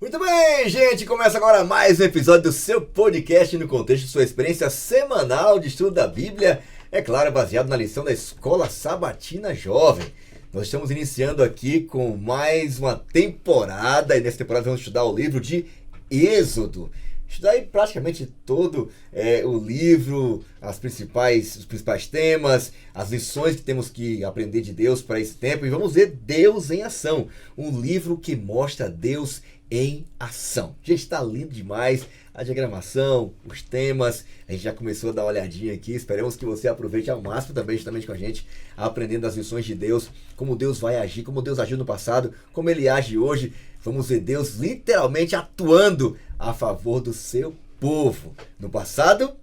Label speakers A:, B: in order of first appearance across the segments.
A: Muito bem, gente, começa agora mais um episódio do seu podcast no contexto, sua experiência semanal de estudo da Bíblia, é claro, baseado na lição da Escola Sabatina Jovem. Nós estamos iniciando aqui com mais uma temporada, e nessa temporada vamos estudar o livro de Êxodo. Estudar aí praticamente todo o livro, os principais temas, as lições que temos que aprender de Deus para esse tempo, e vamos ver Deus em ação, um livro que mostra Deus em ação. Gente, está lindo demais a diagramação, os temas, a gente já começou a dar uma olhadinha aqui, esperamos que você aproveite ao máximo também, justamente com a gente, aprendendo as lições de Deus, como Deus vai agir, como Deus agiu no passado, como Ele age hoje. Vamos ver Deus literalmente atuando a favor do seu povo, no passado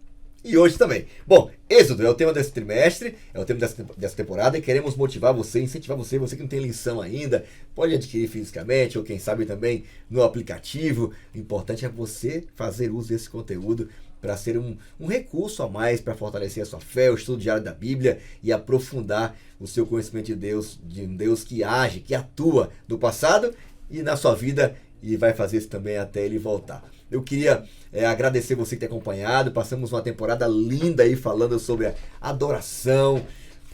A: e hoje também. Bom, Êxodo é o tema desse trimestre, é o tema dessa temporada, e queremos motivar você, incentivar você que não tem lição ainda, pode adquirir fisicamente ou quem sabe também no aplicativo. O importante é você fazer uso desse conteúdo para ser um recurso a mais para fortalecer a sua fé, o estudo diário da Bíblia e aprofundar o seu conhecimento de um Deus que age, que atua no passado e na sua vida, e vai fazer isso também até Ele voltar. Eu queria agradecer você que tem acompanhado. Passamos uma temporada linda aí falando sobre a adoração,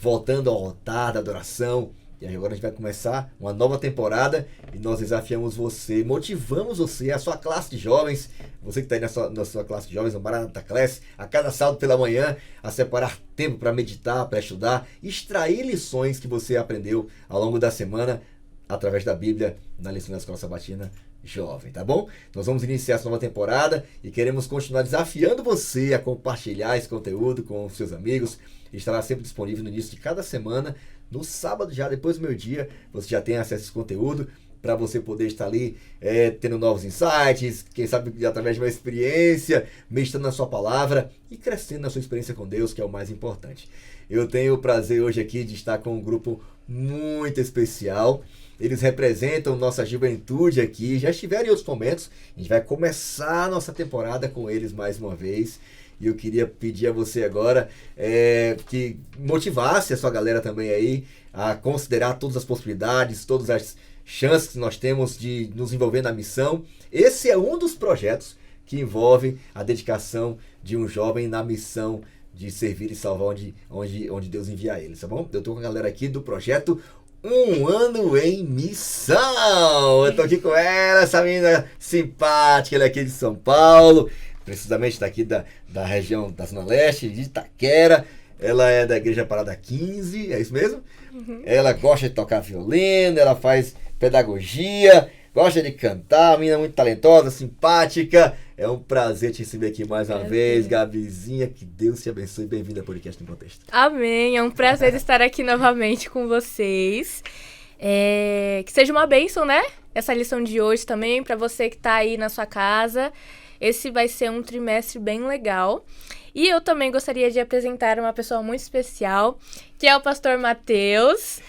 A: voltando ao altar da adoração. E agora a gente vai começar uma nova temporada e nós desafiamos você, motivamos você, a sua classe de jovens, você que está aí na sua classe de jovens, no Maranata Class, a cada sábado pela manhã, a separar tempo para meditar, para estudar, extrair lições que você aprendeu ao longo da semana através da Bíblia na lição da Escola Sabatina Jovem, tá bom? Nós vamos iniciar essa nova temporada e queremos continuar desafiando você a compartilhar esse conteúdo com os seus amigos. Estará sempre disponível no início de cada semana, no sábado já, depois do meio-dia, você já tem acesso a esse conteúdo para você poder estar ali tendo novos insights, quem sabe através de uma experiência, meditando na sua palavra e crescendo na sua experiência com Deus, que é o mais importante. Eu tenho o prazer hoje aqui de estar com um grupo muito especial. Eles representam nossa juventude aqui, já estiveram em outros momentos. A gente vai começar a nossa temporada com eles mais uma vez. E eu queria pedir a você agora que motivasse a sua galera também aí a considerar todas as possibilidades, todas as chances que nós temos de nos envolver na missão. Esse é um dos projetos que envolve a dedicação de um jovem na missão de servir e salvar onde Deus enviar eles, tá bom? Eu estou com a galera aqui do projeto Um Ano em Missão. Eu tô aqui com ela, essa menina simpática, ela é aqui de São Paulo, precisamente daqui da região da Zona Leste, de Itaquera. Ela é da Igreja Parada 15, é isso mesmo? Uhum. Ela gosta de tocar violino, ela faz pedagogia, gosta de cantar, uma menina muito talentosa, simpática. É um prazer te receber aqui mais uma vez, Gabizinha. Que Deus te abençoe. Bem-vinda ao Podcast no Contexto.
B: Amém. É um prazer estar aqui novamente com vocês. Que seja uma bênção, né? Essa lição de hoje também, para você que está aí na sua casa. Esse vai ser um trimestre bem legal. E eu também gostaria de apresentar uma pessoa muito especial, que é o pastor Matheus.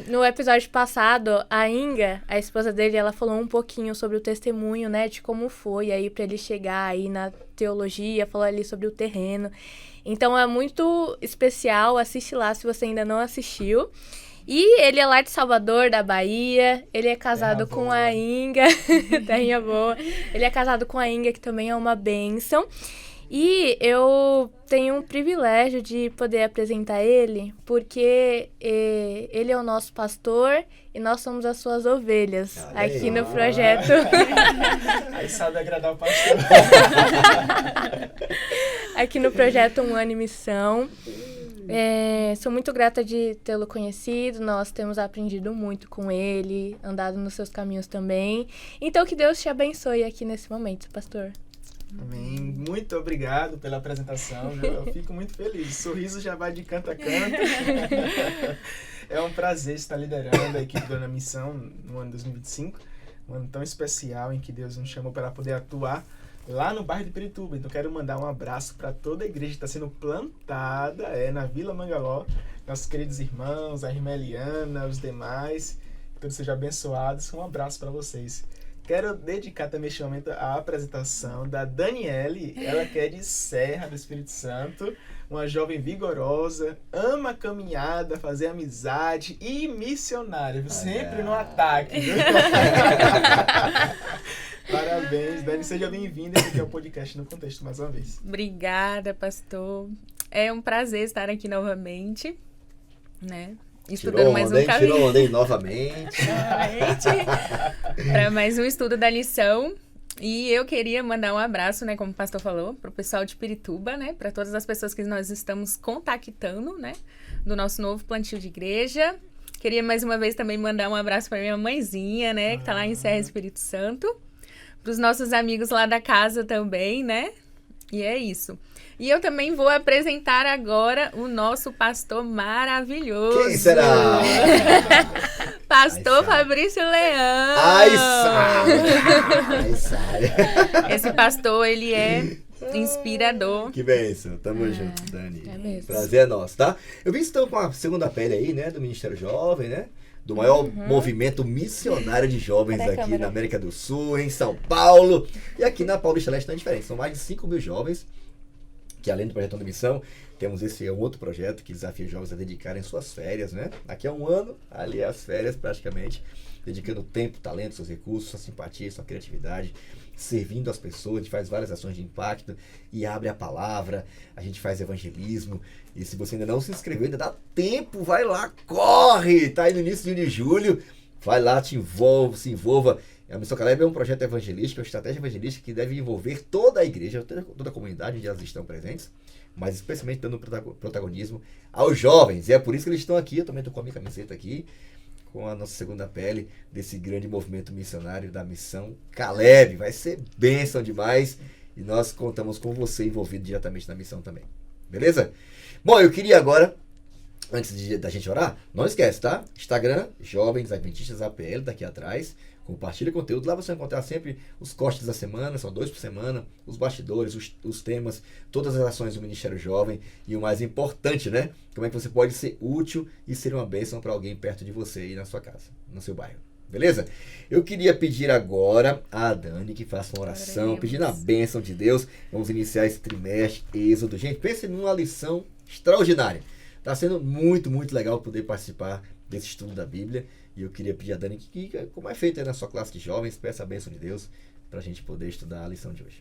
B: No episódio passado, a Inga, a esposa dele, ela falou um pouquinho sobre o testemunho, né, de como foi aí para ele chegar aí na teologia, falou ali sobre o terreno. Então é muito especial, assiste lá se você ainda não assistiu. E ele é lá de Salvador, da Bahia. Ele é casado com a Inga. Terrinha boa. Ele é casado com a Inga, que também é uma bênção. E eu tenho um privilégio de poder apresentar ele, porque ele é o nosso pastor e nós somos as suas ovelhas aqui no projeto.
C: Aí sabe agradar o pastor.
B: Aqui no projeto Um Ano em Missão. Sou muito grata de tê-lo conhecido, nós temos aprendido muito com ele, andado nos seus caminhos também. Então que Deus te abençoe aqui nesse momento, pastor.
C: Amém. Muito obrigado pela apresentação. Eu fico muito feliz. O sorriso já vai de canto a canto. É um prazer estar liderando a equipe do Ano em Missão no ano 2025. Um ano tão especial em que Deus nos chamou para poder atuar lá no bairro de Pirituba. Então quero mandar um abraço para toda a igreja que está sendo plantada na Vila Mangaló. Nossos queridos irmãos, a irmã Eliana, os demais. Que todos sejam abençoados. Um abraço para vocês. Quero dedicar também este momento à apresentação da Daniele, ela que é de Serra do Espírito Santo, uma jovem vigorosa, ama caminhada, fazer amizade e missionária, viu? Sempre no ataque. Viu? Parabéns, Dani, seja bem-vinda. Esse aqui é o podcast No Contexto mais uma vez.
D: Obrigada, pastor. É um prazer estar aqui novamente, né? Estudando mais um caminho.
A: Tirou onda, hein? Novamente.
D: Para mais um estudo da lição. E eu queria mandar um abraço, né, como o pastor falou, para o pessoal de Pirituba, né, para todas as pessoas que nós estamos contactando, né, do nosso novo plantio de igreja. Queria mais uma vez também mandar um abraço para minha mãezinha, né, que está lá em Serra Espírito Santo. Para os nossos amigos lá da casa também, né? E é isso. E eu também vou apresentar agora o nosso pastor maravilhoso.
A: Quem será?
D: Pastor Fabrício Leão.
A: Ai, sai.
D: Esse pastor, ele é inspirador.
A: Que bênção. Tamo junto, Dani.
B: É mesmo.
A: Prazer é nosso, tá? Eu vi que estão com a segunda pele aí, né? Do Ministério Jovem, né? Do maior movimento missionário de jovens aqui na América do Sul, em São Paulo. E aqui na Paulista Leste não é diferente. São mais de 5.000 jovens que, além do projeto de missão, temos esse outro projeto que desafia os jovens a dedicarem suas férias, né? Aqui é um ano, ali é as férias praticamente, dedicando tempo, talento, seus recursos, sua simpatia, sua criatividade, servindo as pessoas. A gente faz várias ações de impacto e abre a palavra, a gente faz evangelismo. E se você ainda não se inscreveu, ainda dá tempo, vai lá, corre! Tá aí no início de julho, vai lá, se envolva. A Missão Caleb é um projeto evangelístico, uma estratégia evangelística que deve envolver toda a igreja, toda a comunidade onde elas estão presentes, mas especialmente dando protagonismo aos jovens. E é por isso que eles estão aqui. Eu também estou com a minha camiseta aqui, com a nossa segunda pele desse grande movimento missionário da Missão Caleb. Vai ser bênção demais e nós contamos com você envolvido diretamente na missão também. Beleza? Bom, eu queria agora, antes da gente orar, não esquece, tá? Instagram, Jovens Adventistas APL, tá aqui atrás. Compartilha conteúdo. Lá você vai encontrar sempre os cortes da semana, são 2 por semana, os bastidores, os temas, todas as ações do Ministério Jovem e o mais importante, né? Como é que você pode ser útil e ser uma bênção para alguém perto de você aí na sua casa, no seu bairro. Beleza? Eu queria pedir agora a Dani que faça uma oração, pedindo a bênção de Deus. Vamos iniciar esse trimestre, Êxodo. Gente, pense numa lição extraordinária. Está sendo muito, muito legal poder participar desse estudo da Bíblia. E eu queria pedir a Dani que como é feito aí na sua classe de jovens, peça a bênção de Deus para a gente poder estudar a lição de hoje.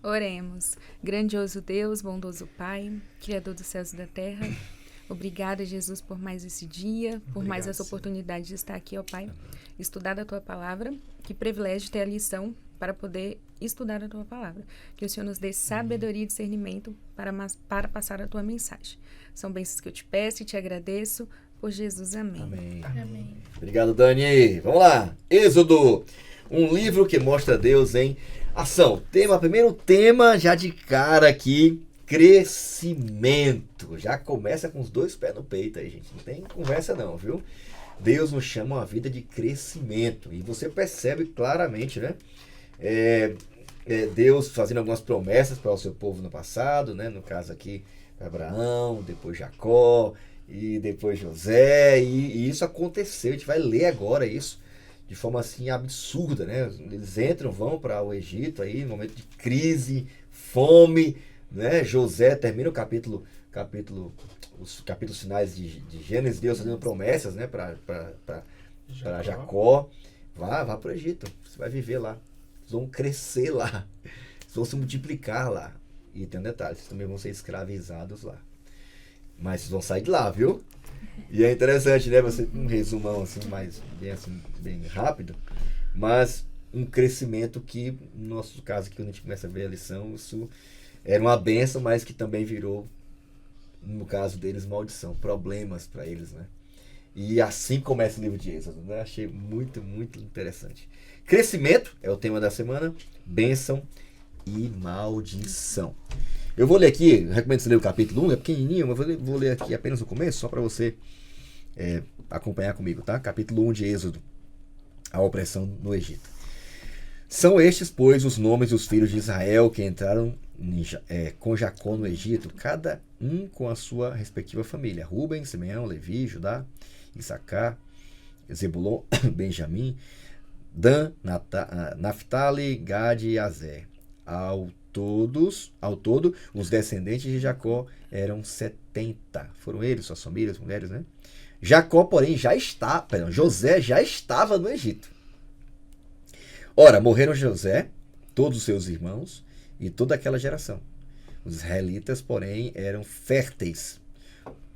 D: Oremos. Grandioso Deus, bondoso Pai, Criador dos céus e da terra. Obrigada, Jesus, por mais esse dia, por mais essa oportunidade de estar aqui, ó Pai, estudar a Tua Palavra. Que privilégio ter a lição para poder estudar a Tua Palavra. Que o Senhor nos dê sabedoria e discernimento para passar a Tua mensagem. São bênçãos que eu te peço e te agradeço. Por Jesus, amém.
B: Amém.
A: Obrigado, Dani. Vamos lá. Êxodo, um livro que mostra Deus em ação. Primeiro tema, já de cara aqui, crescimento. Já começa com os 2 pés no peito aí, gente. Não tem conversa não, viu? Deus nos chama a uma vida de crescimento. E você percebe claramente, né? Deus fazendo algumas promessas para o seu povo no passado, né? No caso aqui, Abraão, depois Jacó, e depois José, e isso aconteceu. A gente vai ler agora isso de forma assim absurda, né? Eles vão para o Egito aí, no momento de crise, fome, né? José termina os capítulos finais de Gênesis, Deus fazendo promessas, né? Para Jacó. Vá para o Egito, você vai viver lá, vocês vão crescer lá, vocês vão se multiplicar lá. E tem um detalhe, vocês também vão ser escravizados lá. Mas vocês vão sair de lá, viu? E é interessante, né? Você um resumão assim, bem rápido, mas um crescimento que, no nosso caso, que quando a gente começa a ver a lição, isso era uma bênção, mas que também virou, no caso deles, maldição, problemas para eles, né? E assim começa o livro de Êxodo, né? Achei muito, muito interessante. Crescimento é o tema da semana, bênção e maldição. Eu vou ler aqui, recomendo você ler o capítulo 1, é pequenininho, mas vou ler aqui apenas o começo, só para você acompanhar comigo, tá? Capítulo 1 de Êxodo, a opressão no Egito. São estes, pois, os nomes dos filhos de Israel que entraram com Jacó no Egito, cada um com a sua respectiva família: Rúben, Simeão, Levi, Judá, Issacar, Zebulon, Benjamim, Dan, Naphtali, Gad e Azer. Ao todo, os descendentes de Jacó eram 70. Foram eles, suas famílias, mulheres, né? Jacó, porém, José já estava no Egito. Ora, morreram José, todos os seus irmãos e toda aquela geração. Os israelitas, porém, eram férteis,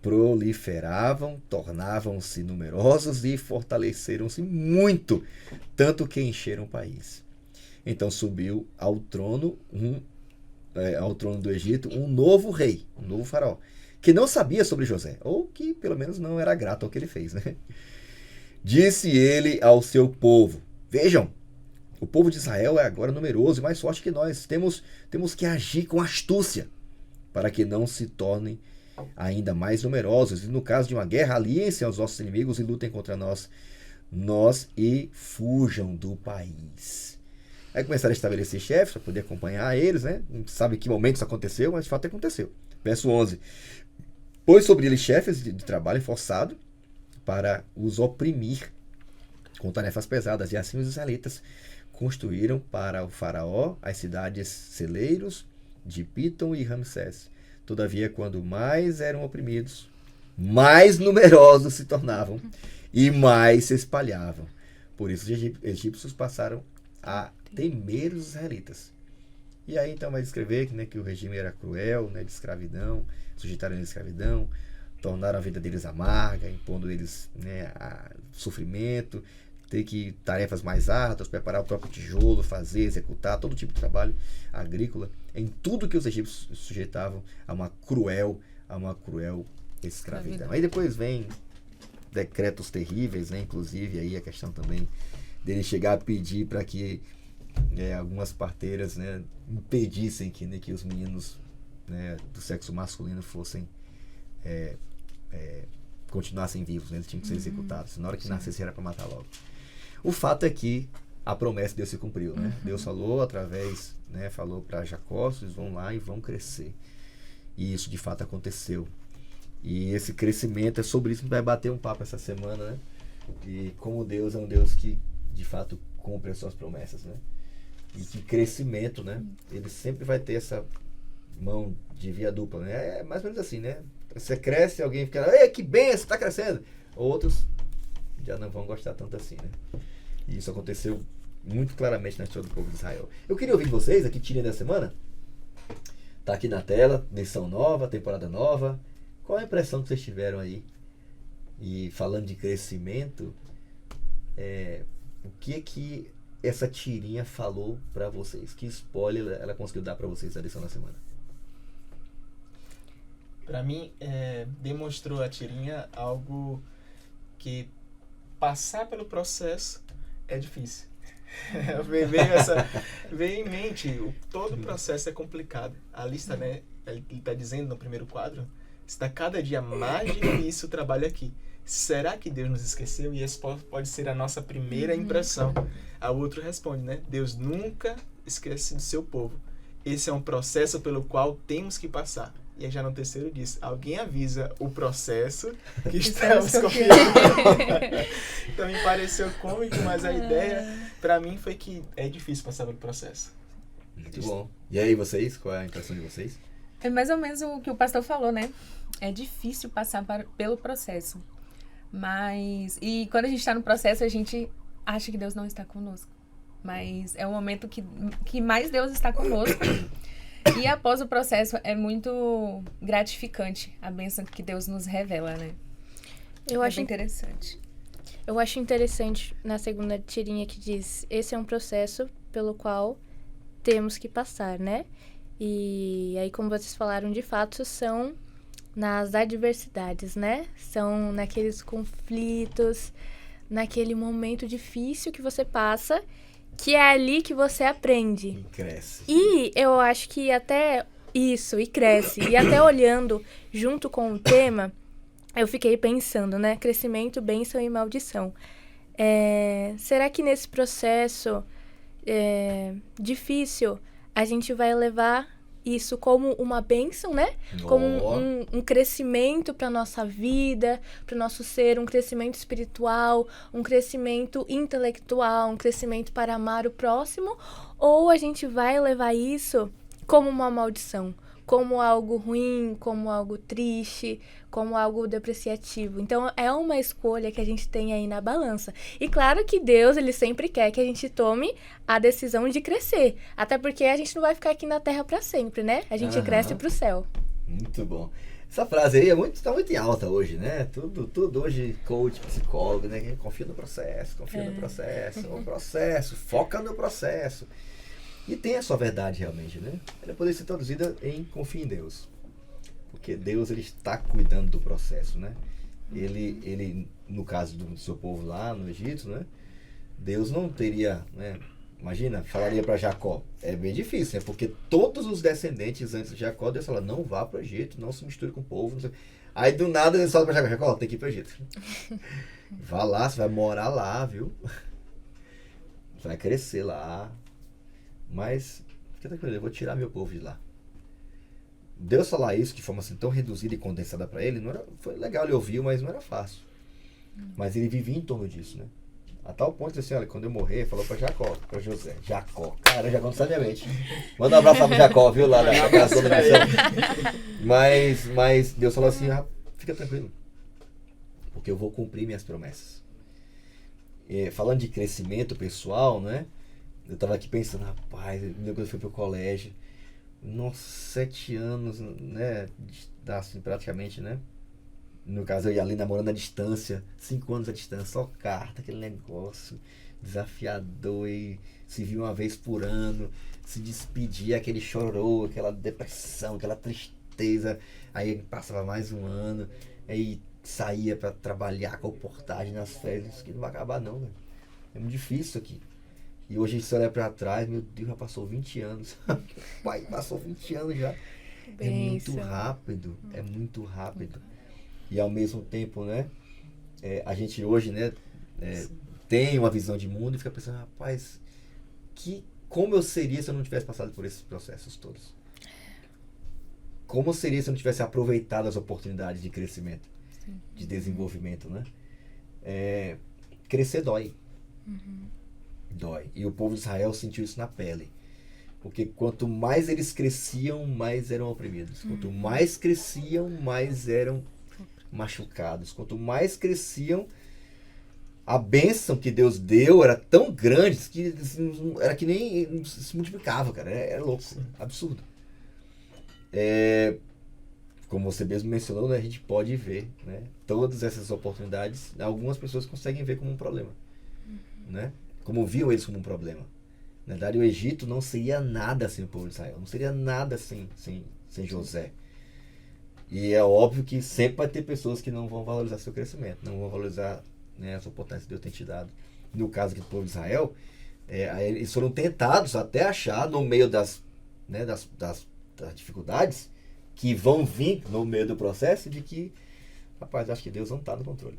A: proliferavam, tornavam-se numerosos e fortaleceram-se muito, tanto que encheram o país. Então subiu ao trono do Egito um novo rei, um novo faraó, que não sabia sobre José, ou que pelo menos não era grato ao que ele fez, né? Disse ele ao seu povo: vejam, o povo de Israel é agora numeroso e mais forte que nós. Temos que agir com astúcia para que não se tornem ainda mais numerosos. E no caso de uma guerra, aliem-se aos nossos inimigos e lutem contra nós e fujam do país. Aí começaram a estabelecer chefes para poder acompanhar eles, né? Não sabe em que momento isso aconteceu, mas de fato aconteceu. Verso 11. Pôs sobre eles chefes de trabalho forçado para os oprimir com tarefas pesadas. E assim os israelitas construíram para o faraó as cidades celeiros de Pitom e Ramsés. Todavia, quando mais eram oprimidos, mais numerosos se tornavam e mais se espalhavam. Por isso os egípcios passaram a temer os israelitas. E aí então vai descrever que o regime era cruel, né, de escravidão, sujeitaram eles à escravidão, tornaram a vida deles amarga, impondo eles, né, a sofrimento, ter que tarefas mais árduas, preparar o próprio tijolo, fazer, executar todo tipo de trabalho agrícola, em tudo que os egípcios sujeitavam a uma cruel escravidão. Aí depois vem decretos terríveis, né? Inclusive aí a questão também dele chegar a pedir para que algumas parteiras, né, impedissem que os meninos, né, do sexo masculino fossem continuassem vivos, né? Eles tinham que ser executados. Na hora que nascesse era para matar logo. O fato é que a promessa de Deus se cumpriu, né? Deus falou através, né, falou para Jacó: vocês vão lá e vão crescer. E isso de fato aconteceu. E esse crescimento, é sobre isso que a gente vai bater um papo essa semana, né? E como Deus é um Deus que de fato cumpre as suas promessas, né? E que crescimento, né? Ele sempre vai ter essa mão de via dupla, né? É mais ou menos assim, né? Você cresce, alguém fica: ei, que benção, está crescendo. Outros já não vão gostar tanto assim, né? E isso aconteceu muito claramente na história do povo de Israel. Eu queria ouvir de vocês, aqui, tirinha da semana. Tá aqui na tela, lição nova, temporada nova. Qual a impressão que vocês tiveram aí? E falando de crescimento, o que essa tirinha falou para vocês? Que spoiler ela conseguiu dar para vocês a lição da semana?
C: Para mim, demonstrou a tirinha algo que passar pelo processo é difícil. Veio em mente, todo o processo é complicado. A lista, né, ele está dizendo no primeiro quadro, está cada dia mais difícil o trabalho aqui. Será que Deus nos esqueceu? E esse pode ser a nossa primeira impressão. A outro responde, né? Deus nunca esquece do seu povo. Esse é um processo pelo qual temos que passar. E aí já no terceiro diz: alguém avisa o processo que estamos confiando. Então me pareceu cômico, mas a ideia para mim foi que é difícil passar pelo processo.
A: Muito bom. E aí vocês? Qual é a impressão de vocês?
D: É mais ou menos o que o pastor falou, né? É difícil passar pelo processo. E quando a gente está no processo, a gente acha que Deus não está conosco. Mas é o momento que mais Deus está conosco. E após o processo é muito gratificante a bênção que Deus nos revela, né?
B: Eu acho
D: interessante.
B: Eu acho interessante na segunda tirinha que diz: esse é um processo pelo qual temos que passar, né? E aí, como vocês falaram, de fato, são nas adversidades, né? São naqueles conflitos, naquele momento difícil que você passa, que é ali que você aprende.
A: E cresce.
B: E eu acho que até isso, e cresce. E até olhando junto com o tema, eu fiquei pensando, né? Crescimento, bênção e maldição. Será que nesse processo difícil a gente vai levar isso como uma bênção, né? Como um crescimento para nossa vida, para o nosso ser, um crescimento espiritual, um crescimento intelectual, um crescimento para amar o próximo, ou a gente vai levar isso como uma maldição, como algo ruim, como algo triste, como algo depreciativo. Então, é uma escolha que a gente tem aí na balança. E claro que Deus, ele sempre quer que a gente tome a decisão de crescer. Até porque a gente não vai ficar aqui na Terra para sempre, né? A gente cresce pro céu.
A: Muito bom. Essa frase aí tá muito em alta hoje, né? Tudo hoje, coach, psicólogo, né? Confia no processo, o processo, foca no processo. E tem a sua verdade realmente, né? Ela pode ser traduzida em confia em Deus. Porque Deus, ele está cuidando do processo, né? Ele no caso do seu povo lá no Egito, né? Deus não teria, né? Imagina, falaria para Jacó. É bem difícil, né? Porque todos os descendentes antes de Jacó, Deus fala, não vá para o Egito, não se misture com o povo. Não sei. Aí do nada ele fala para Jacó, tem que ir para o Egito. Vá lá, você vai morar lá, viu? Você vai crescer lá. Mas, fica tranquilo, eu vou tirar meu povo de lá. Deus falar isso de forma assim tão reduzida e condensada para ele, foi legal, ele ouviu, mas não era fácil. Mas ele vivia em torno disso, né? A tal ponto que assim, olha, quando eu morrer, falou para Jacó, para José, Jacó, cara, Jacó não sabe a mente. Manda um abraço lá pro Jacó, viu, lá na casa da nação. Mas Deus falou assim, fica tranquilo, porque eu vou cumprir minhas promessas. Falando de crescimento pessoal, né? Eu tava aqui pensando, rapaz, quando eu fui pro colégio, nossa, 7 anos, né, assim, praticamente, né, no caso eu ia ali namorando à distância, 5 anos à distância, só carta, aquele negócio desafiador, e se via uma vez por ano, se despedia, aquele chororô, aquela depressão, aquela tristeza, aí passava mais um ano, aí saía para trabalhar com reportagem nas férias, isso aqui não vai acabar não, né? É muito difícil isso aqui. E hoje você olha pra trás, meu Deus, já passou 20 anos. Pai, passou 20 anos já. É muito rápido, é muito rápido. E ao mesmo tempo, né, a gente hoje, né, tem uma visão de mundo e fica pensando, rapaz, como eu seria se eu não tivesse passado por esses processos todos? Como seria se eu não tivesse aproveitado as oportunidades de crescimento, de desenvolvimento, né? Crescer dói. Dói. E o povo de Israel sentiu isso na pele. Porque quanto mais eles cresciam, mais eram oprimidos. Quanto mais cresciam, mais eram machucados. Quanto mais cresciam, a bênção que Deus deu era tão grande que era que nem se multiplicava, cara. Era louco. Sim. Absurdo. Como você mesmo mencionou, né, a gente pode ver, né, todas essas oportunidades. Algumas pessoas conseguem ver como um problema. Né? Como viam eles como um problema. Na verdade, o Egito não seria nada sem o povo de Israel. Não seria nada sem José. E é óbvio que sempre vai ter pessoas que não vão valorizar seu crescimento. Não vão valorizar, né, a sua potência que Deus tem te dado. No caso aqui do povo de Israel, eles foram tentados até achar no meio das dificuldades que vão vir no meio do processo de que, rapaz, acho que Deus não está no controle.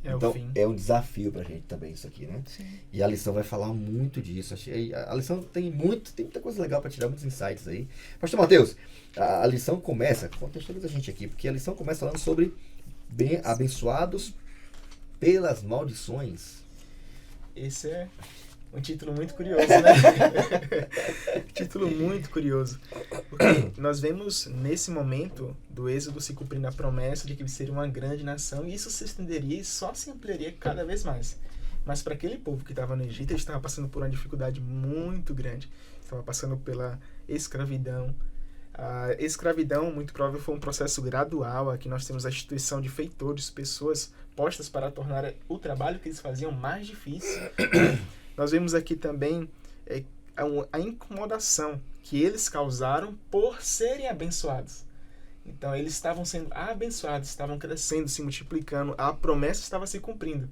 A: Então, é um desafio pra gente também isso aqui, né? Sim. E a lição vai falar muito disso. A lição tem muita coisa legal para tirar, muitos insights aí. Pastor Mateus, a lição começa, contextualiza a gente aqui, porque a lição começa falando sobre bem abençoados pelas maldições.
C: Esse é um título muito curioso, né? Título muito curioso. Porque nós vemos nesse momento do Êxodo se cumprindo a promessa de que seria uma grande nação, e isso se estenderia e só se ampliaria cada vez mais. Mas para aquele povo que estava no Egito, ele estava passando por uma dificuldade muito grande. Estava passando pela escravidão. A escravidão, muito provável, foi um processo gradual. Aqui nós temos a instituição de feitores, pessoas postas para tornar o trabalho que eles faziam mais difícil. Nós vemos aqui também a incomodação que eles causaram por serem abençoados. Então, eles estavam sendo abençoados, estavam crescendo, se multiplicando, a promessa estava se cumprindo.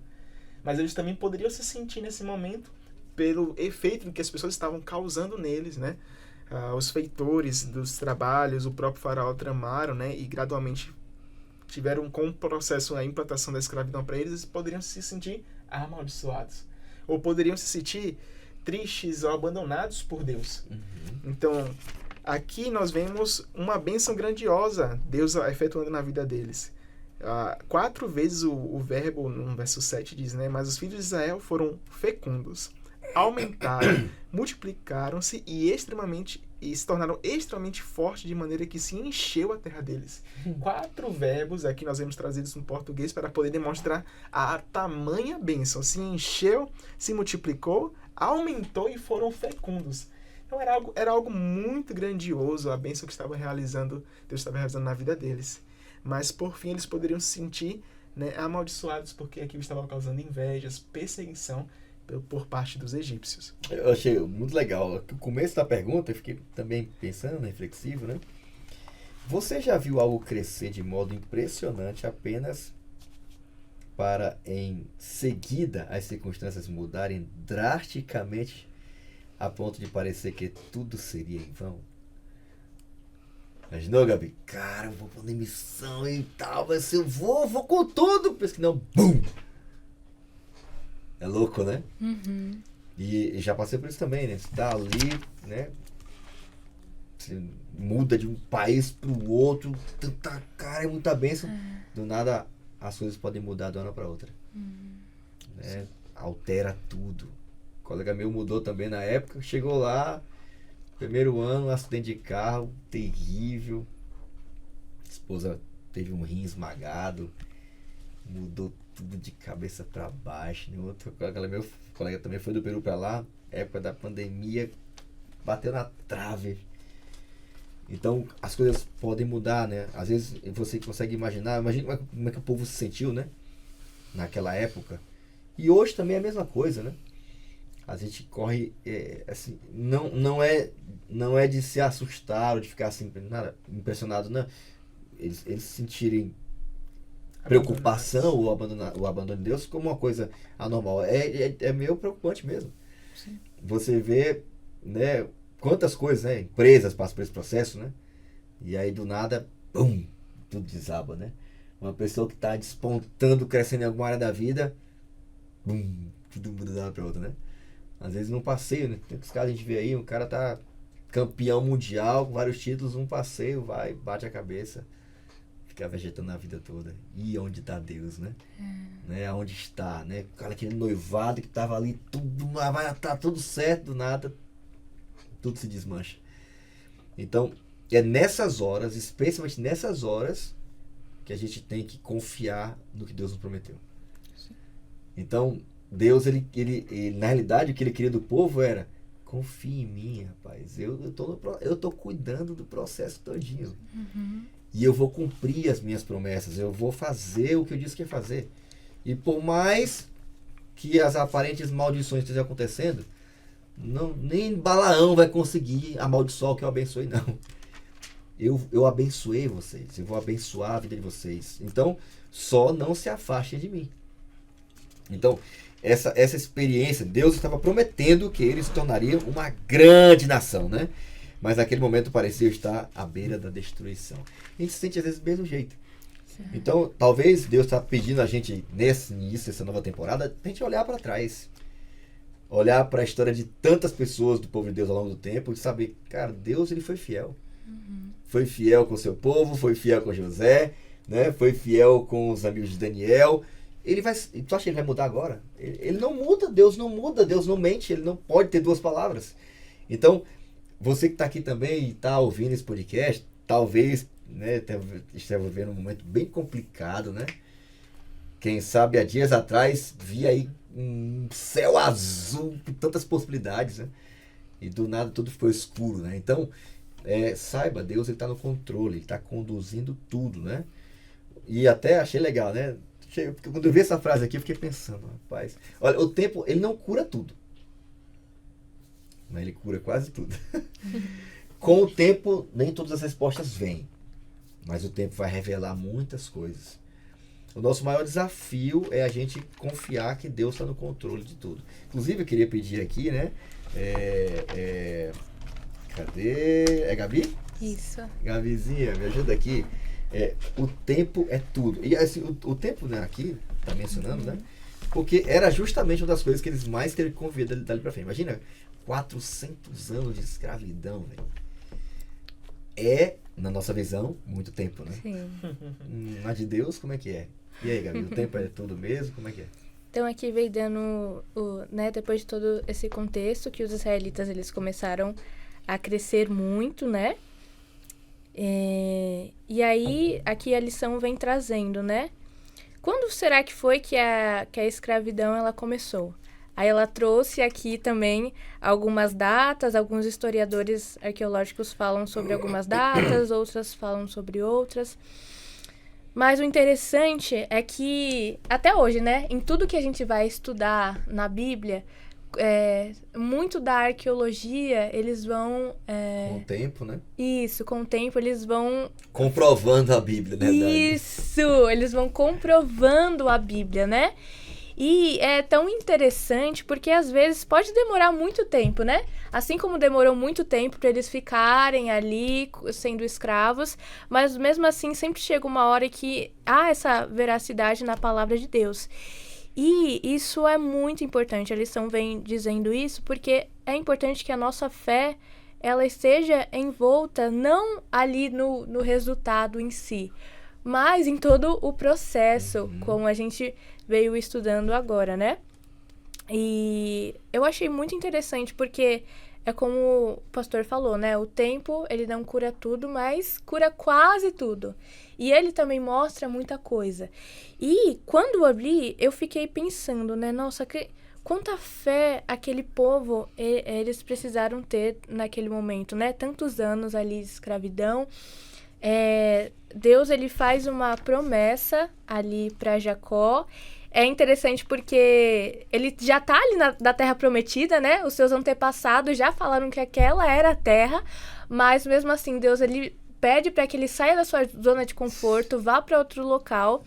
C: Mas eles também poderiam se sentir nesse momento pelo efeito que as pessoas estavam causando neles, né? Os feitores dos trabalhos, o próprio faraó tramaram, né? E gradualmente tiveram com o processo, a implantação da escravidão para eles, eles poderiam se sentir amaldiçoados. Ou poderiam se sentir tristes ou abandonados por Deus. Então, Aqui nós vemos uma bênção grandiosa, Deus efetuando na vida deles. 4 vezes o verbo, no verso 7 diz, né? Mas os filhos de Israel foram fecundos, aumentaram, multiplicaram-se e se tornaram extremamente fortes, de maneira que se encheu a terra deles. 4 verbos aqui nós vemos trazidos no português para poder demonstrar a tamanha bênção. Se encheu, se multiplicou, aumentou e foram fecundos. Então era algo muito grandioso, a bênção que Deus estava realizando na vida deles. Mas por fim eles poderiam se sentir, né, amaldiçoados, porque aquilo estava causando invejas, perseguição por parte dos egípcios.
A: Eu achei muito legal. O começo da pergunta, eu fiquei também pensando, reflexivo, né? Você já viu algo crescer de modo impressionante apenas para, em seguida, as circunstâncias mudarem drasticamente a ponto de parecer que tudo seria em vão? Imaginou, Gabi? Cara, eu vou pra missão e tal, mas eu vou com tudo. Pensa que não, BUM! É louco, né?
B: Uhum.
A: E já passei por isso também, né? Você tá ali, né? Você muda de um país pro outro, tanta cara, é muita bênção. Do nada, as coisas podem mudar de uma hora pra outra. Né? Altera tudo. O colega meu mudou também na época, chegou lá, primeiro ano, um acidente de carro, terrível. A esposa teve um rim esmagado, mudou tudo de cabeça para baixo. Outro colega também foi do Peru para lá, época da pandemia, bateu na trave. Então as coisas podem mudar, né? Às vezes você consegue imaginar, imagina como é que o povo se sentiu, né? Naquela época. E hoje também é a mesma coisa, né? A gente corre, assim, não é de se assustar ou de ficar assim, impressionado, não. Eles se sentirem preocupação ou o abandono de Deus como uma coisa anormal. É meio preocupante mesmo.
B: Sim.
A: Você vê, né, quantas coisas, né, empresas passam por esse processo, né? E aí do nada, bum, tudo desaba, né? Uma pessoa que está despontando, crescendo em alguma área da vida, bum, tudo muda de uma para outra, né? Às vezes num passeio, né? Tem uns casos a gente vê aí, um cara tá campeão mundial, com vários títulos, um passeio, vai, bate a cabeça, fica vegetando a vida toda. E onde está Deus, né? Né? Onde está, né? O cara, aquele noivado que tava ali, tudo vai estar tudo certo, do nada, tudo se desmancha. Então, é nessas horas, especialmente nessas horas, que a gente tem que confiar no que Deus nos prometeu. Então, Deus, ele na realidade, o que ele queria do povo era: confia em mim, rapaz. Eu tô cuidando do processo todinho. E eu vou cumprir as minhas promessas. Eu vou fazer o que eu disse que ia fazer. E por mais que as aparentes maldições estejam acontecendo, nem Balaão vai conseguir amaldiçoar o que eu abençoei, não. Eu abençoei vocês. Eu vou abençoar a vida de vocês. Então, só não se afastem de mim. Então, essa experiência, Deus estava prometendo que eles se tornariam uma grande nação, né? Mas naquele momento parecia estar à beira da destruição. A gente se sente às vezes do mesmo jeito.
B: Certo.
A: Então, talvez Deus está pedindo a gente, nesse início dessa nova temporada, a gente olhar para trás. Olhar para a história de tantas pessoas do povo de Deus ao longo do tempo e saber, cara, Deus, ele foi fiel. Foi fiel com o seu povo, foi fiel com José, né? Foi fiel com os amigos de Daniel. Tu acha que ele vai mudar agora? Ele não muda, Deus não mente, ele não pode ter duas palavras. Então, você que está aqui também e está ouvindo esse podcast, talvez, né, esteja vivendo um momento bem complicado, né? Quem sabe há dias atrás via aí um céu azul com tantas possibilidades, né? E do nada tudo ficou escuro, né? Então, saiba, Deus está no controle, ele está conduzindo tudo, né? E até achei legal, né? Quando eu vi essa frase aqui, eu fiquei pensando, rapaz, olha, o tempo, ele não cura tudo, mas ele cura quase tudo. Com o tempo, nem todas as respostas vêm, mas o tempo vai revelar muitas coisas. O nosso maior desafio é a gente confiar que Deus está no controle de tudo. Inclusive, eu queria pedir aqui, né? Cadê? É Gabi?
B: Isso.
A: Gabizinha, me ajuda aqui. O tempo é tudo. E assim, o tempo, né, aqui, tá mencionando, né? Porque era justamente uma das coisas que eles mais queriam conviver dali pra frente. Imagina, 400 anos de escravidão, velho. é, na nossa visão, muito tempo, né?
B: Sim.
A: Na de Deus, como é que é? E aí, Gabi, o tempo é tudo mesmo? Como é que é?
B: Então aqui veio dando, né, depois de todo esse contexto, que os israelitas eles começaram a crescer muito, né? E aí, aqui a lição vem trazendo, né? Quando será que foi que a escravidão ela começou? Aí ela trouxe aqui também algumas datas, alguns historiadores arqueológicos falam sobre algumas datas, outras falam sobre outras. Mas o interessante é que, até hoje, né, em tudo que a gente vai estudar na Bíblia, muito da arqueologia, eles vão...
A: Com o tempo, né?
B: Isso, com o tempo eles vão...
A: Comprovando a Bíblia, né?
B: Isso, eles vão comprovando a Bíblia, né? E é tão interessante porque às vezes pode demorar muito tempo, né? Assim como demorou muito tempo para eles ficarem ali sendo escravos, mas mesmo assim sempre chega uma hora que há essa veracidade na palavra de Deus. E isso é muito importante, a lição vem dizendo isso porque é importante que a nossa fé ela esteja envolta não ali no resultado em si, mas em todo o processo, como a gente veio estudando agora, né? E eu achei muito interessante, porque é como o pastor falou, né? O tempo, ele não cura tudo, mas cura quase tudo. E ele também mostra muita coisa. E quando eu li, eu fiquei pensando, né? Nossa, quanta fé aquele povo, eles precisaram ter naquele momento, né? Tantos anos ali de escravidão. Deus, ele faz uma promessa ali para Jacó. É interessante porque ele já tá ali na terra prometida, né? Os seus antepassados já falaram que aquela era a terra, mas mesmo assim Deus, ele pede para que ele saia da sua zona de conforto, vá para outro local.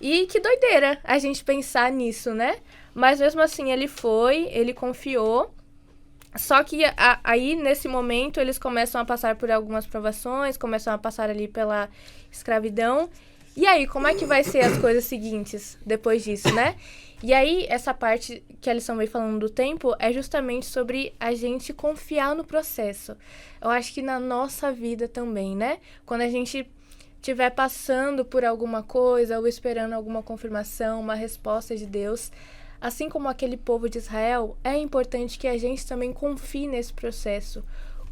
B: E que doideira a gente pensar nisso, né? Mas mesmo assim ele foi, ele confiou. Só que aí, nesse momento, eles começam a passar por algumas provações, começam a passar ali pela escravidão. E aí, como é que vai ser as coisas seguintes depois disso, né? E aí, essa parte que a lição vem falando do tempo é justamente sobre a gente confiar no processo. Eu acho que na nossa vida também, né? Quando a gente estiver passando por alguma coisa ou esperando alguma confirmação, uma resposta de Deus, assim como aquele povo de Israel, é importante que a gente também confie nesse processo.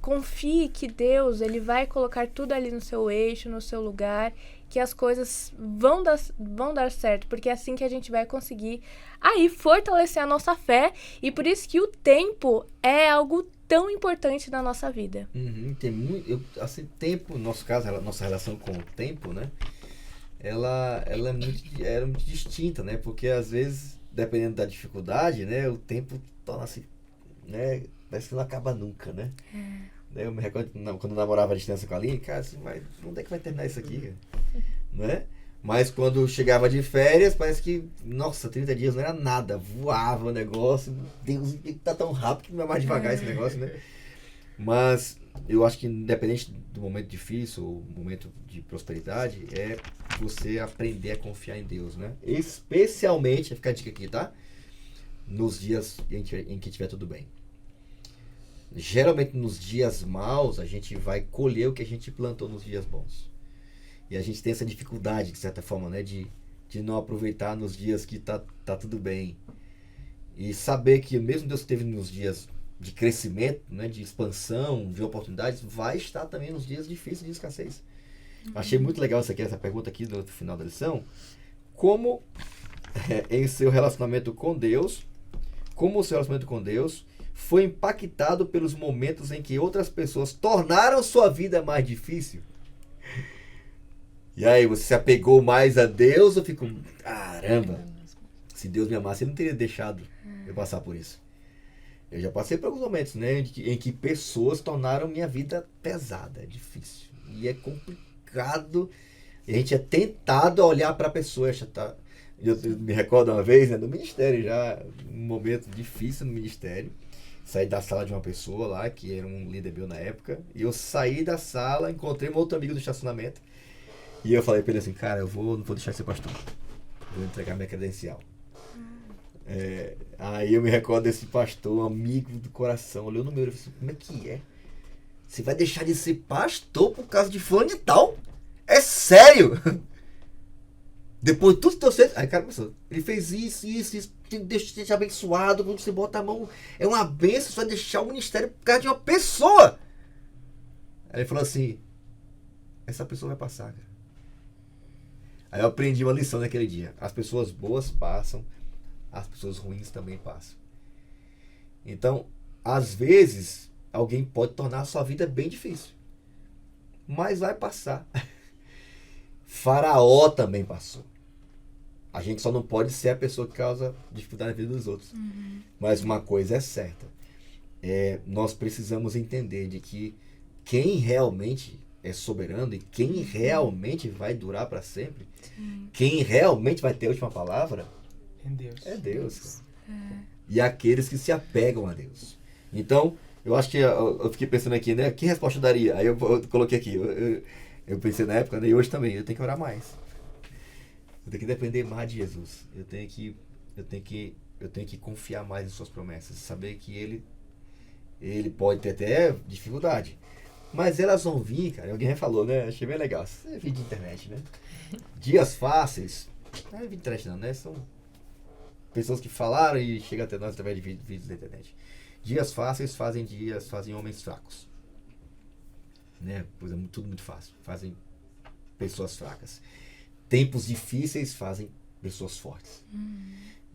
B: Confie que Deus, ele vai colocar tudo ali no seu eixo, no seu lugar, que as coisas vão dar certo, porque é assim que a gente vai conseguir aí fortalecer a nossa fé, e por isso que o tempo é algo tão importante na nossa vida.
A: Tem muito, tempo, no nosso caso, a nossa relação com o tempo, né? Ela era muito distinta, né? Porque às vezes, dependendo da dificuldade, né? O tempo torna-se, né? Parece que não acaba nunca, né? Eu me recordo quando eu namorava à distância com a Aline, cara, assim, mas onde é que vai terminar isso aqui? Né? Mas quando chegava de férias, parece que, nossa, 30 dias não era nada, voava o negócio, Deus, tá tão rápido que não é mais devagar esse negócio, né? Mas eu acho que independente do momento difícil, ou momento de prosperidade, é você aprender a confiar em Deus, né? Especialmente, fica a dica aqui, tá? Nos dias em que tiver tudo bem. Geralmente nos dias maus a gente vai colher o que a gente plantou nos dias bons. E a gente tem essa dificuldade, de certa forma, né, de não aproveitar nos dias que tá tudo bem. E saber que mesmo Deus que teve nos dias de crescimento, né, de expansão, de oportunidades, vai estar também nos dias difíceis de escassez. Achei muito legal essa pergunta aqui no final da lição. Como em seu relacionamento com Deus, como o seu relacionamento com Deus foi impactado pelos momentos em que outras pessoas tornaram sua vida mais difícil? E aí, você se apegou mais a Deus ou ficou, caramba, se Deus me amasse, ele não teria deixado eu passar por isso. Eu já passei por alguns momentos, né, em que pessoas tornaram minha vida pesada, difícil. E é complicado. E a gente é tentado a olhar para a pessoa. Eu me recordo uma vez, né, no ministério já, um momento difícil no ministério. Saí da sala de uma pessoa lá, que era um líder meu na época. E eu saí da sala, encontrei um outro amigo no estacionamento. E eu falei pra ele assim, cara, não vou deixar de ser pastor. Vou entregar minha credencial. Aí eu me recordo desse pastor, amigo do coração, olhou no meu e falou assim, como é que é? Você vai deixar de ser pastor por causa de fulano de tal? É sério? Depois de tudo que deu certo. Aí o cara começou. Ele fez isso. Deixa de ser abençoado. Quando você bota a mão, é uma bênção. Você vai deixar o ministério por causa de uma pessoa. Aí ele falou assim: essa pessoa vai passar, cara. Aí eu aprendi uma lição naquele dia. As pessoas boas passam, as pessoas ruins também passam. Então, às vezes, alguém pode tornar a sua vida bem difícil. Mas vai passar. Faraó também passou. A gente só não pode ser a pessoa que causa dificuldade na vida dos outros. Mas uma coisa é certa. Nós precisamos entender de que quem realmente é soberano e quem realmente vai durar para sempre, quem realmente vai ter a última palavra, é Deus. E aqueles que se apegam a Deus. Então, eu acho que eu fiquei pensando aqui, né? Que resposta eu daria? Aí eu coloquei aqui. Eu pensei na época, né, e hoje também, eu tenho que orar mais. Eu tenho que depender mais de Jesus. Eu tenho que confiar mais em suas promessas. Saber que ele pode ter até dificuldade. Mas elas vão vir, cara. Alguém já falou, né? Achei bem legal. Isso é vídeo de internet, né? Dias fáceis. Não é vídeo de internet não, né? São pessoas que falaram e chegam até nós através de vídeos da internet. Dias fáceis fazem homens fracos. Né? Pois é tudo muito fácil. Fazem pessoas fracas. Tempos difíceis fazem pessoas fortes.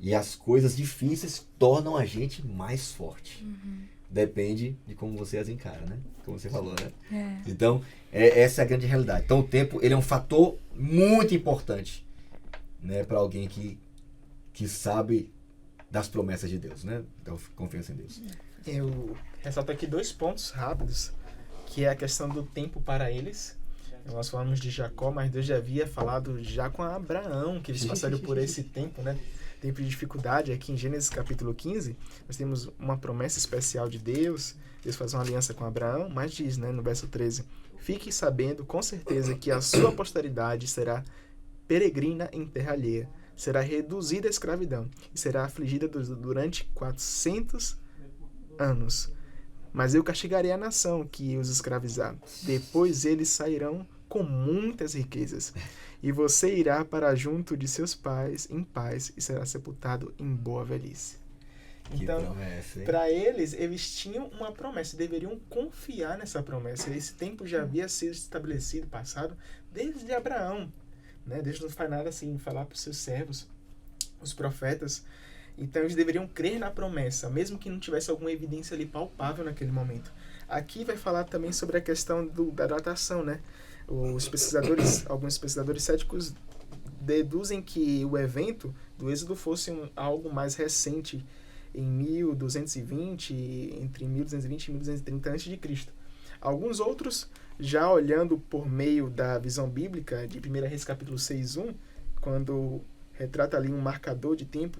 A: E as coisas difíceis tornam a gente mais forte. Depende de como você as encara, né? Como você falou, né? Então, essa é a grande realidade. Então, o tempo, ele é um fator muito importante, né? Para alguém que sabe das promessas de Deus, né? Então, confiança em Deus.
C: Eu ressalto aqui 2 pontos rápidos, que é a questão do tempo para eles. Nós falamos de Jacó, mas Deus já havia falado já com Abraão, que eles passaram por esse tempo, né? Tempo de dificuldade. Aqui em Gênesis capítulo 15, nós temos uma promessa especial de Deus. Deus faz uma aliança com Abraão, mas diz, né, no verso 13: fique sabendo com certeza que a sua posteridade será peregrina em terra alheia, será reduzida à escravidão e será afligida durante 400 anos. Mas eu castigarei a nação que os escravizar. Depois eles sairão com muitas riquezas. E você irá para junto de seus pais em paz e será sepultado em boa velhice. Então, para eles tinham uma promessa, deveriam confiar nessa promessa. Esse tempo já havia sido estabelecido, passado, desde Abraão. Né? Deus não faz nada assim, falar para os seus servos, os profetas. Então, eles deveriam crer na promessa, mesmo que não tivesse alguma evidência ali palpável naquele momento. Aqui vai falar também sobre a questão da datação, né? Alguns pesquisadores céticos deduzem que o evento do Êxodo fosse algo mais recente, em 1220, entre 1220 e 1230 a.C. Alguns outros, já olhando por meio da visão bíblica de 1 Reis capítulo 6:1, quando retrata ali um marcador de tempo,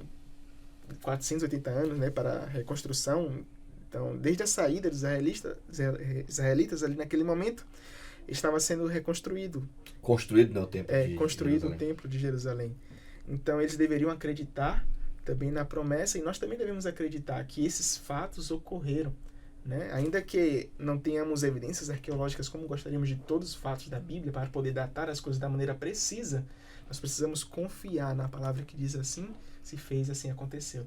C: 480 anos, né, para a reconstrução. Então, desde a saída dos israelitas ali naquele momento, estava sendo reconstruído.
A: Construído, né, o templo de
C: construído
A: Jerusalém.
C: O templo de Jerusalém. Então, eles deveriam acreditar também na promessa, e nós também devemos acreditar que esses fatos ocorreram. Né? Ainda que não tenhamos evidências arqueológicas como gostaríamos de todos os fatos da Bíblia para poder datar as coisas da maneira precisa, nós precisamos confiar na palavra que diz assim, se fez, assim aconteceu.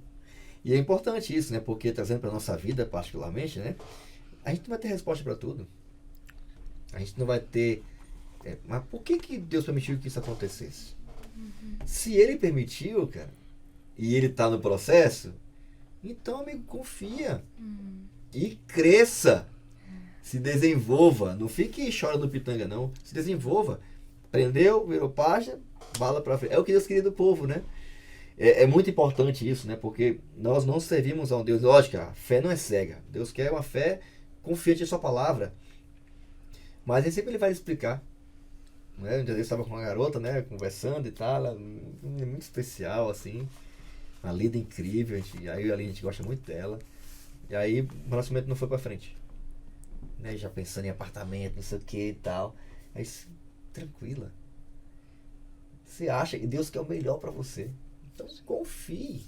A: E é importante isso, né? Porque trazendo para nossa vida, particularmente, né? A gente não vai ter resposta para tudo. A gente não vai ter... mas por que Deus permitiu que isso acontecesse? Se Ele permitiu, cara, e Ele está no processo, então, amigo, confia. E cresça. Se desenvolva. Não fique chorando pitanga, não. Se desenvolva. Aprendeu, virou página, bala para frente. É o que Deus queria do povo, né? É muito importante isso, né? Porque nós não servimos a um Deus. Lógico, a fé não é cega. Deus quer uma fé confiante em sua palavra. Mas nem sempre Ele vai explicar. Né? Um dia eu estava com uma garota, né? Conversando e tal. Ela é muito especial, assim. Uma lida incrível. Aí a gente gosta muito dela. E aí o relacionamento não foi pra frente. Né? Já pensando em apartamento, não sei o que e tal. Aí, tranquila. Você acha que Deus quer o melhor pra você. Então confie.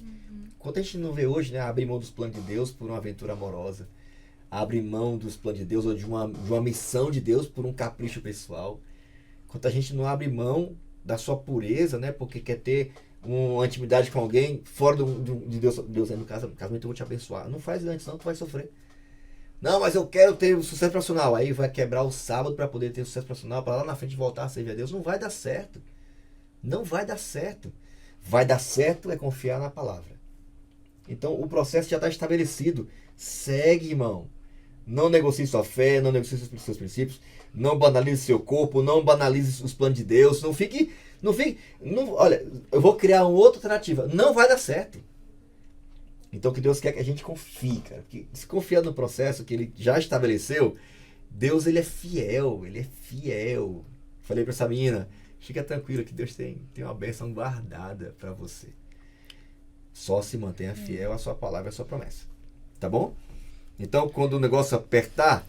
A: Quanto a gente não vê hoje, né? Abrir mão dos planos de Deus por uma aventura amorosa. abre mão dos planos de Deus ou de uma missão de Deus por um capricho pessoal. Quanta gente não abre mão da sua pureza, né? Porque quer ter uma intimidade com alguém fora de Deus. Deus aí no casamento eu vou te abençoar. Não faz antes, não, tu vai sofrer. Não, mas eu quero ter sucesso profissional. Aí vai quebrar o sábado para poder ter sucesso profissional, para lá na frente voltar a servir a Deus. Não vai dar certo. Não vai dar certo. Vai dar certo é confiar na palavra. Então o processo já está estabelecido. Segue, irmão. Não negocie sua fé, não negocie seus princípios, não banalize seu corpo, não banalize os planos de Deus, olha, eu vou criar uma outra alternativa. Não vai dar certo. Então o que Deus quer é que a gente confie, cara. Porque se confiar no processo que Ele já estabeleceu, Deus, Ele é fiel, Ele é fiel. Falei para essa menina, fica tranquila que Deus tem uma bênção guardada para você. Só se mantenha fiel à sua palavra e à sua promessa. Tá bom? Então, quando o negócio apertar,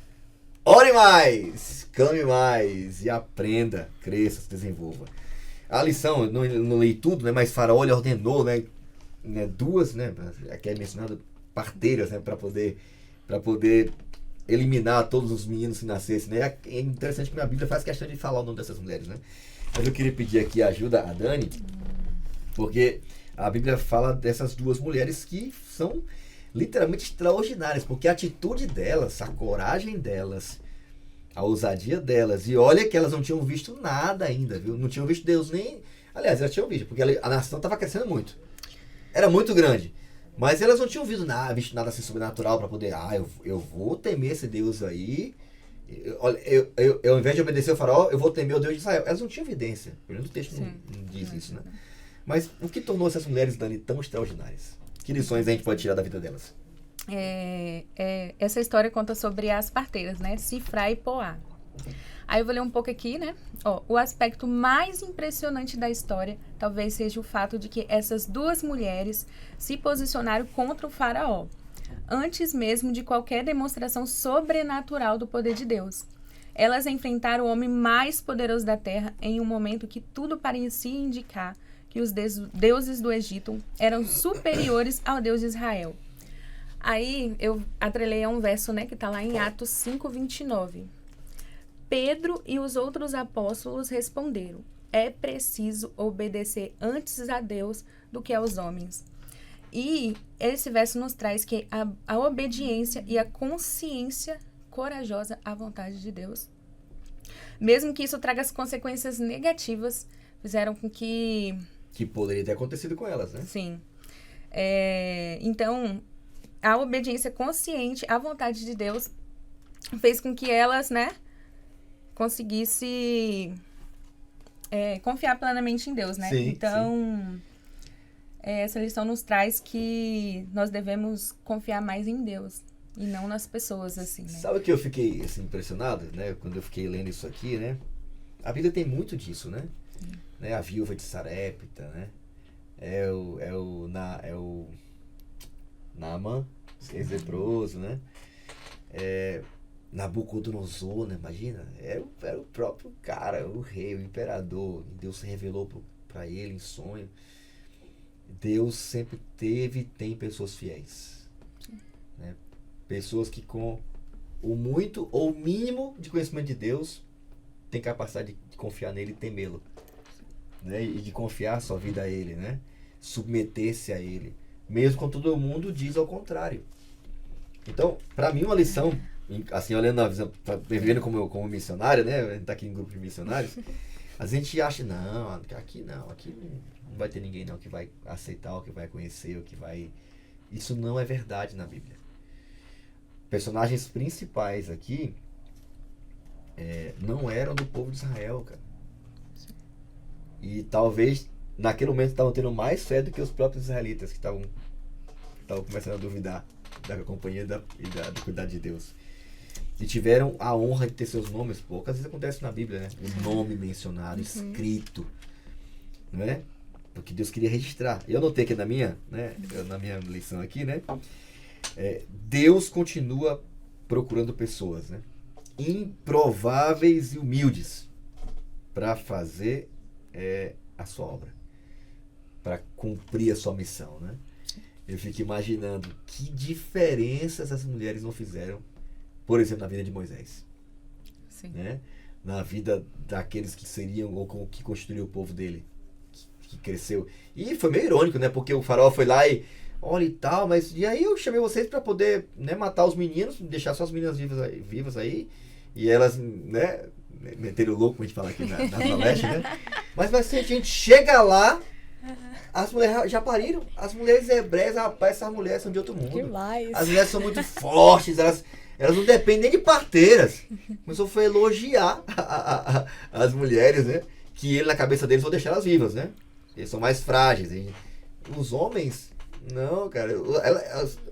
A: ore mais, clame mais e aprenda, cresça, se desenvolva. A lição, eu não li tudo, né, mas Faraó ele ordenou, né, duas, né, aqui é mencionado, parteiras, né, para poder eliminar todos os meninos que nascessem. Né? É interessante que a Bíblia faz questão de falar o nome dessas mulheres. Né? Mas eu queria pedir aqui ajuda a Dani, porque a Bíblia fala dessas duas mulheres que são literalmente extraordinárias, porque a atitude delas, a coragem delas, a ousadia delas, e olha que elas não tinham visto nada ainda, viu? Não tinham visto Deus nem... Aliás, elas tinham visto, porque a nação estava crescendo muito. Era muito grande. Mas elas não tinham visto nada assim sobrenatural para poder... eu vou temer esse Deus aí. Olha, eu ao invés de obedecer o faraó, eu vou temer o Deus de Israel. Elas não tinham evidência. Pelo menos o texto não diz isso, né? Mas o que tornou essas mulheres, Dani, tão extraordinárias? Que lições a gente pode tirar da vida delas?
D: Essa história conta sobre as parteiras, né? Sifrá e Poá. Aí eu vou ler um pouco aqui, né? O aspecto mais impressionante da história talvez seja o fato de que essas duas mulheres se posicionaram contra o faraó, antes mesmo de qualquer demonstração sobrenatural do poder de Deus. Elas enfrentaram o homem mais poderoso da terra em um momento que tudo parecia indicar que os deuses do Egito eram superiores ao Deus de Israel. Aí eu atrelei a um verso, né, que está lá em Atos 5:29. Pedro e os outros apóstolos responderam: é preciso obedecer antes a Deus do que aos homens. E esse verso nos traz que a obediência e a consciência corajosa à vontade de Deus, mesmo que isso traga as consequências negativas, fizeram com que
A: poderia ter acontecido com elas, né?
D: Sim. Então, a obediência consciente à vontade de Deus fez com que elas, né, conseguissem confiar plenamente em Deus, né?
A: Sim,
D: então, essa lição nos traz que nós devemos confiar mais em Deus e não nas pessoas, assim, né?
A: Sabe o que eu fiquei assim, impressionado, né? Quando eu fiquei lendo isso aqui, né? A Bíblia tem muito disso, né? Né, a viúva de Sarepta, né? É o Naaman, ex-leproso, né? Nabucodonosor, né? Imagina, era o próprio cara, o rei, o imperador. Deus se revelou para ele em sonho. Deus sempre teve e tem pessoas fiéis, né? Pessoas que com o muito ou o mínimo de conhecimento de Deus tem capacidade de confiar nele e temê-lo, né? E de confiar sua vida a ele, né? Submeter-se a ele, mesmo quando todo mundo diz ao contrário. Então, para mim, uma lição, assim, olhando na visão, vivendo como missionário, né? A gente tá aqui em grupo de missionários, a gente acha, aqui não vai ter ninguém não que vai aceitar, o que vai conhecer, o que vai... Isso não é verdade na Bíblia. Personagens principais aqui não eram do povo de Israel, cara. E talvez naquele momento estavam tendo mais fé do que os próprios israelitas, que estavam começando a duvidar da companhia e da cuidado de Deus. E tiveram a honra de ter seus nomes, poucas vezes acontece na Bíblia, né? O nome mencionado, escrito, não é? Porque Deus queria registrar. Eu anotei aqui na minha lição aqui, né? Deus continua procurando pessoas, né? Improváveis e humildes para fazer a sua obra, para cumprir a sua missão, né? Eu fico imaginando que diferença essas mulheres não fizeram Por exemplo, na vida de Moisés.
D: Sim.
A: Né? Na vida daqueles que seriam, ou que constituíram o povo dele, que cresceu. E foi meio irônico, né? Porque o faraó foi lá e, olha e tal, mas e aí eu chamei vocês para poder, né, matar os meninos, deixar só as meninas vivas aí, e elas, né, meteram o louco, como a gente fala aqui na Leste, né? Mas vai ser, a gente chega lá, as mulheres já pariram. As mulheres hebreias, rapaz, essas mulheres são de outro mundo.
B: Demais.
A: As mulheres são muito fortes, elas não dependem nem de parteiras. Começou foi elogiar as mulheres, né? Que ele, na cabeça deles, vão deixar elas vivas, né? Eles são mais frágeis. E os homens, não, cara.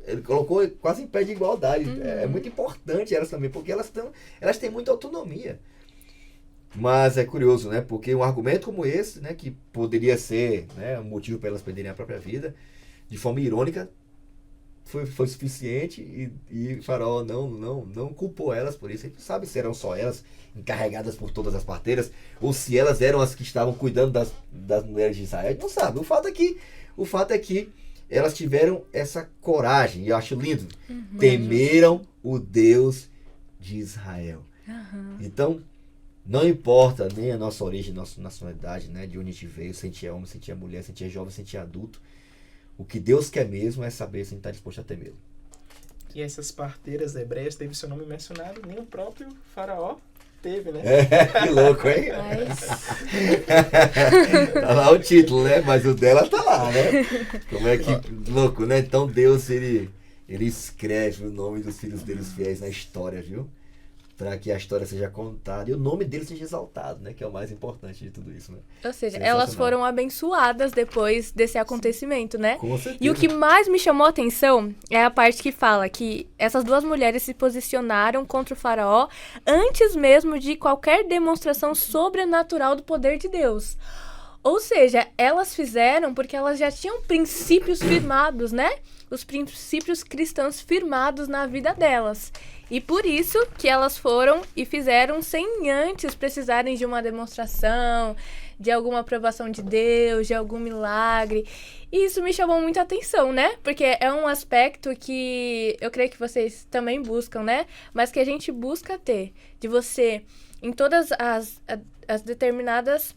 A: Ele colocou quase em pé de igualdade. É muito importante elas também, porque elas têm muita autonomia. Mas é curioso, né? Porque um argumento como esse, né, que poderia ser, né, um motivo para elas perderem a própria vida, de forma irônica, foi suficiente e Faraó não culpou elas por isso. A gente não sabe se eram só elas encarregadas por todas as parteiras ou se elas eram as que estavam cuidando das mulheres de Israel. A gente não sabe. O fato é que elas tiveram essa coragem, e eu acho lindo. Temeram o Deus de Israel. Então, não importa nem a nossa origem, nossa nacionalidade, né, de onde a gente veio, se a gente é homem, se a gente é mulher, se a gente é jovem, se a gente é adulto. O que Deus quer mesmo é saber se a gente está disposto a temê-lo.
C: E essas parteiras hebreias teve seu nome mencionado, nem o próprio faraó teve, né?
A: Que louco, hein? Tá lá o título, né? Mas o dela tá lá, né? Como é que louco, né? Então Deus, ele escreve o nome dos filhos deles fiéis na história, viu? Para que a história seja contada e o nome deles seja exaltado, né? Que é o mais importante de tudo isso, né?
B: Ou seja, elas foram abençoadas depois desse acontecimento, né?
A: Com certeza.
B: E o que mais me chamou a atenção é a parte que fala que essas duas mulheres se posicionaram contra o faraó antes mesmo de qualquer demonstração sobrenatural do poder de Deus. Ou seja, elas fizeram porque elas já tinham princípios firmados, né? Os princípios cristãos firmados na vida delas. E por isso que elas foram e fizeram sem antes precisarem de uma demonstração, de alguma aprovação de Deus, de algum milagre. E isso me chamou muita atenção, né? Porque é um aspecto que eu creio que vocês também buscam, né? Mas que a gente busca ter. De você, em todas as determinadas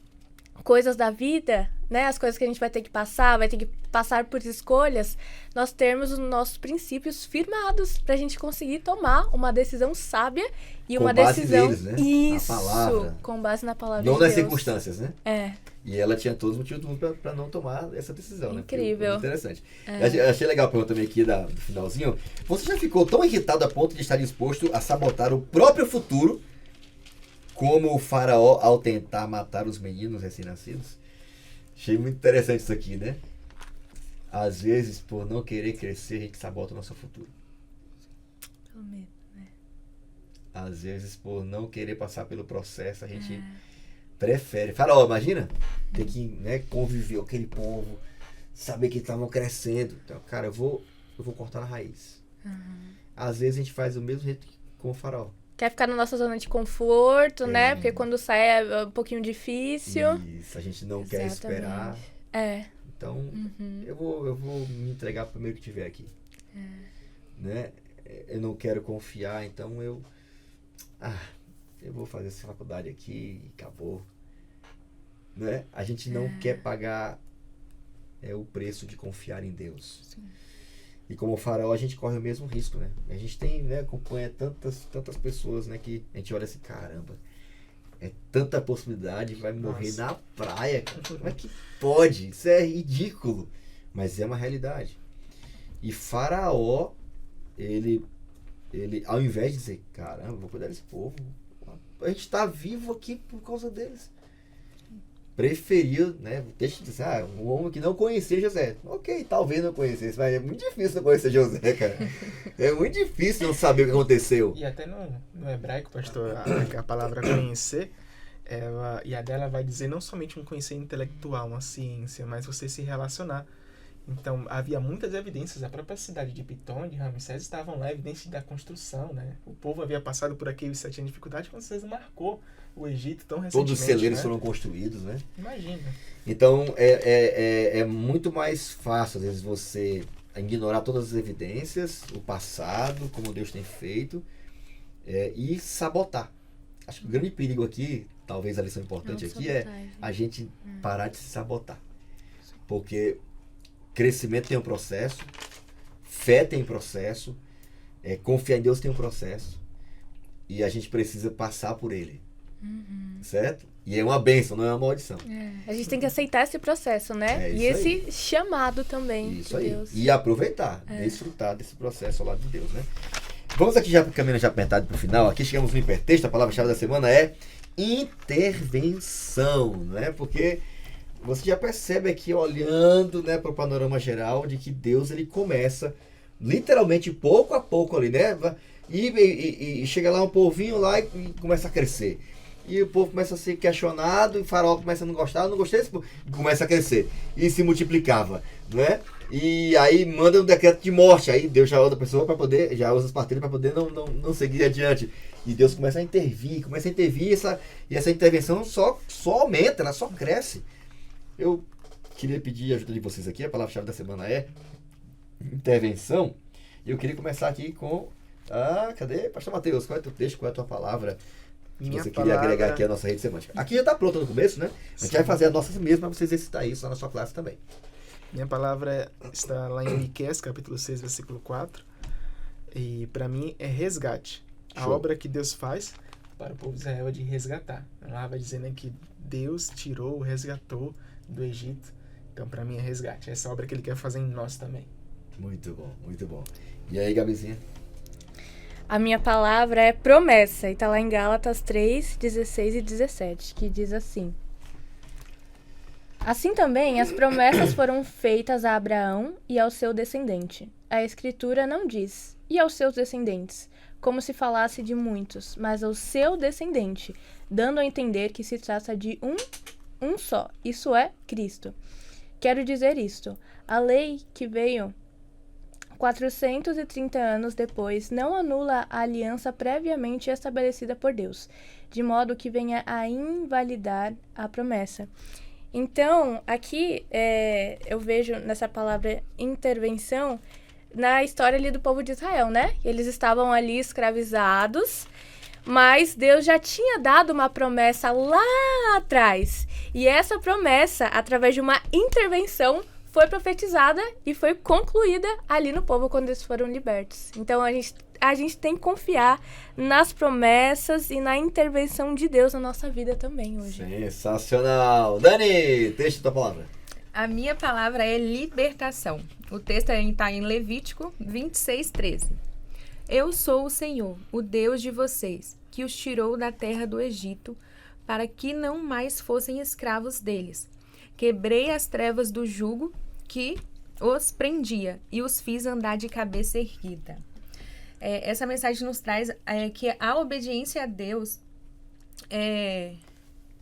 B: coisas da vida, né, as coisas que a gente vai ter que passar por escolhas, nós termos os nossos princípios firmados pra gente conseguir tomar uma decisão sábia e uma decisão
A: neles, né?
B: Isso,
A: na palavra.
B: Com base na palavra
A: não
B: de
A: nas
B: Deus.
A: circunstâncias, né?
B: É.
A: E ela tinha todos os motivos do mundo pra não tomar essa decisão,
B: Incrível.
A: né? Muito interessante. Eu achei legal a pergunta também aqui do finalzinho. Você já ficou tão irritado a ponto de estar disposto a sabotar o próprio futuro como o faraó ao tentar matar os meninos recém-nascidos? Achei muito interessante isso aqui, né? Às vezes, por não querer crescer, a gente sabota o nosso futuro.
B: Pelo medo, né?
A: Às vezes, por não querer passar pelo processo, a gente prefere. Faraó, imagina? Ter que, né, conviver com aquele povo, saber que estavam crescendo. Então, cara, eu vou cortar na raiz. Às vezes a gente faz o mesmo jeito com o faraó.
B: Quer ficar na nossa zona de conforto, né? Porque quando sai é um pouquinho difícil.
A: Isso, a gente não quer esperar. Então, eu vou me entregar primeiro que tiver aqui. Né? Eu não quero confiar, então eu vou fazer essa faculdade aqui e acabou. Né? A gente não quer pagar o preço de confiar em Deus.
B: Sim.
A: E como o faraó, a gente corre o mesmo risco, né? A gente tem, né, acompanha tantas pessoas, né, que a gente olha assim, caramba, é tanta possibilidade, vai morrer na praia, cara. Como é que pode? Isso é ridículo. Mas é uma realidade. E faraó, ele ao invés de dizer, caramba, vou cuidar desse povo, a gente tá vivo aqui por causa deles. Preferiu, né? Deixa de dizer, um homem que não conhecia José. Ok, talvez não conhecesse, mas é muito difícil não conhecer José, cara. É muito difícil não saber o que aconteceu.
C: E até no hebraico, pastor, a palavra conhecer, e a dela vai dizer não somente um conhecer intelectual, uma ciência, mas você se relacionar. Então, havia muitas evidências. A própria cidade de Pitom e de Ramsés estavam lá, evidências da construção, né? O povo havia passado por aqueles 7 anos de dificuldade quando César marcou o Egito tão recentemente.
A: Todos os celeiros, né, foram construídos, né? Imagina. Então, é muito mais fácil, às vezes, você ignorar todas as evidências, o passado, como Deus tem feito, e sabotar. Acho que o grande perigo aqui, talvez a lição importante aqui, é
B: sabotagem.
A: a gente parar de se sabotar. Porque crescimento tem um processo, fé tem um processo, confiar em Deus tem um processo, e a gente precisa passar por ele. Certo? E é uma bênção, não é uma maldição.
B: A gente tem que aceitar esse processo, né?
A: É
B: E
A: isso
B: esse chamado também
A: Isso
B: de
A: aí.
B: Deus.
A: E aproveitar, desfrutar desse processo ao lado de Deus, né? Vamos aqui já caminhando já apertado para o final. Aqui chegamos no hipertexto. A palavra-chave da semana é intervenção, né? Porque você já percebe aqui, olhando, né, para o panorama geral, de que Deus ele começa literalmente pouco a pouco ali, né? E chega lá um povinho lá e começa a crescer. E o povo começa a ser questionado, e o faraó começa a não gostar, começa a crescer. E se multiplicava, né? E aí manda um decreto de morte. Aí Deus já usa a pessoa para poder, já usa as parteiras para poder não seguir adiante. E Deus começa a intervir, e essa intervenção só aumenta, ela só cresce. Eu queria pedir a ajuda de vocês aqui, a palavra-chave da semana é intervenção. E eu queria começar aqui com... cadê? Pastor Mateus, qual é o teu texto, qual é a tua palavra?
C: Minha
A: Você queria agregar aqui a nossa rede semântica. Aqui já está pronta no começo, né? A gente vai fazer a nossa mesmo para vocês exercitar isso lá na sua classe também.
C: Minha palavra está lá em Miqueias, capítulo 6, versículo 4. E para mim é resgate. A
A: Show.
C: obra que Deus faz para o povo de Israel é de resgatar. Lá vai dizendo que Deus tirou, resgatou do Egito. Então para mim é resgate. Essa obra que ele quer fazer em nós também.
A: Muito bom, muito bom. E aí, Gabizinha?
B: A minha palavra é promessa, e tá lá em Gálatas 3, 16 e 17, que diz assim: Assim também as promessas foram feitas a Abraão e ao seu descendente. A Escritura não diz, e aos seus descendentes, como se falasse de muitos, mas ao seu descendente, dando a entender que se trata de um só, isso é, Cristo. Quero dizer isto, a lei que veio 430 anos depois, não anula a aliança previamente estabelecida por Deus, de modo que venha a invalidar a promessa. Então, aqui eu vejo nessa palavra intervenção na história ali do povo de Israel, né? Eles estavam ali escravizados, mas Deus já tinha dado uma promessa lá atrás. E essa promessa, através de uma intervenção, foi profetizada e foi concluída ali no povo quando eles foram libertos. Então a gente tem que confiar nas promessas e na intervenção de Deus na nossa vida também hoje.
A: Sensacional! Dani, deixa a tua palavra.
D: A minha palavra é libertação. O texto está em Levítico 26, 13. Eu sou o Senhor, o Deus de vocês, que os tirou da terra do Egito, para que não mais fossem escravos deles. Quebrei as trevas do jugo que os prendia e os fiz andar de cabeça erguida. Essa mensagem nos traz que a obediência a Deus,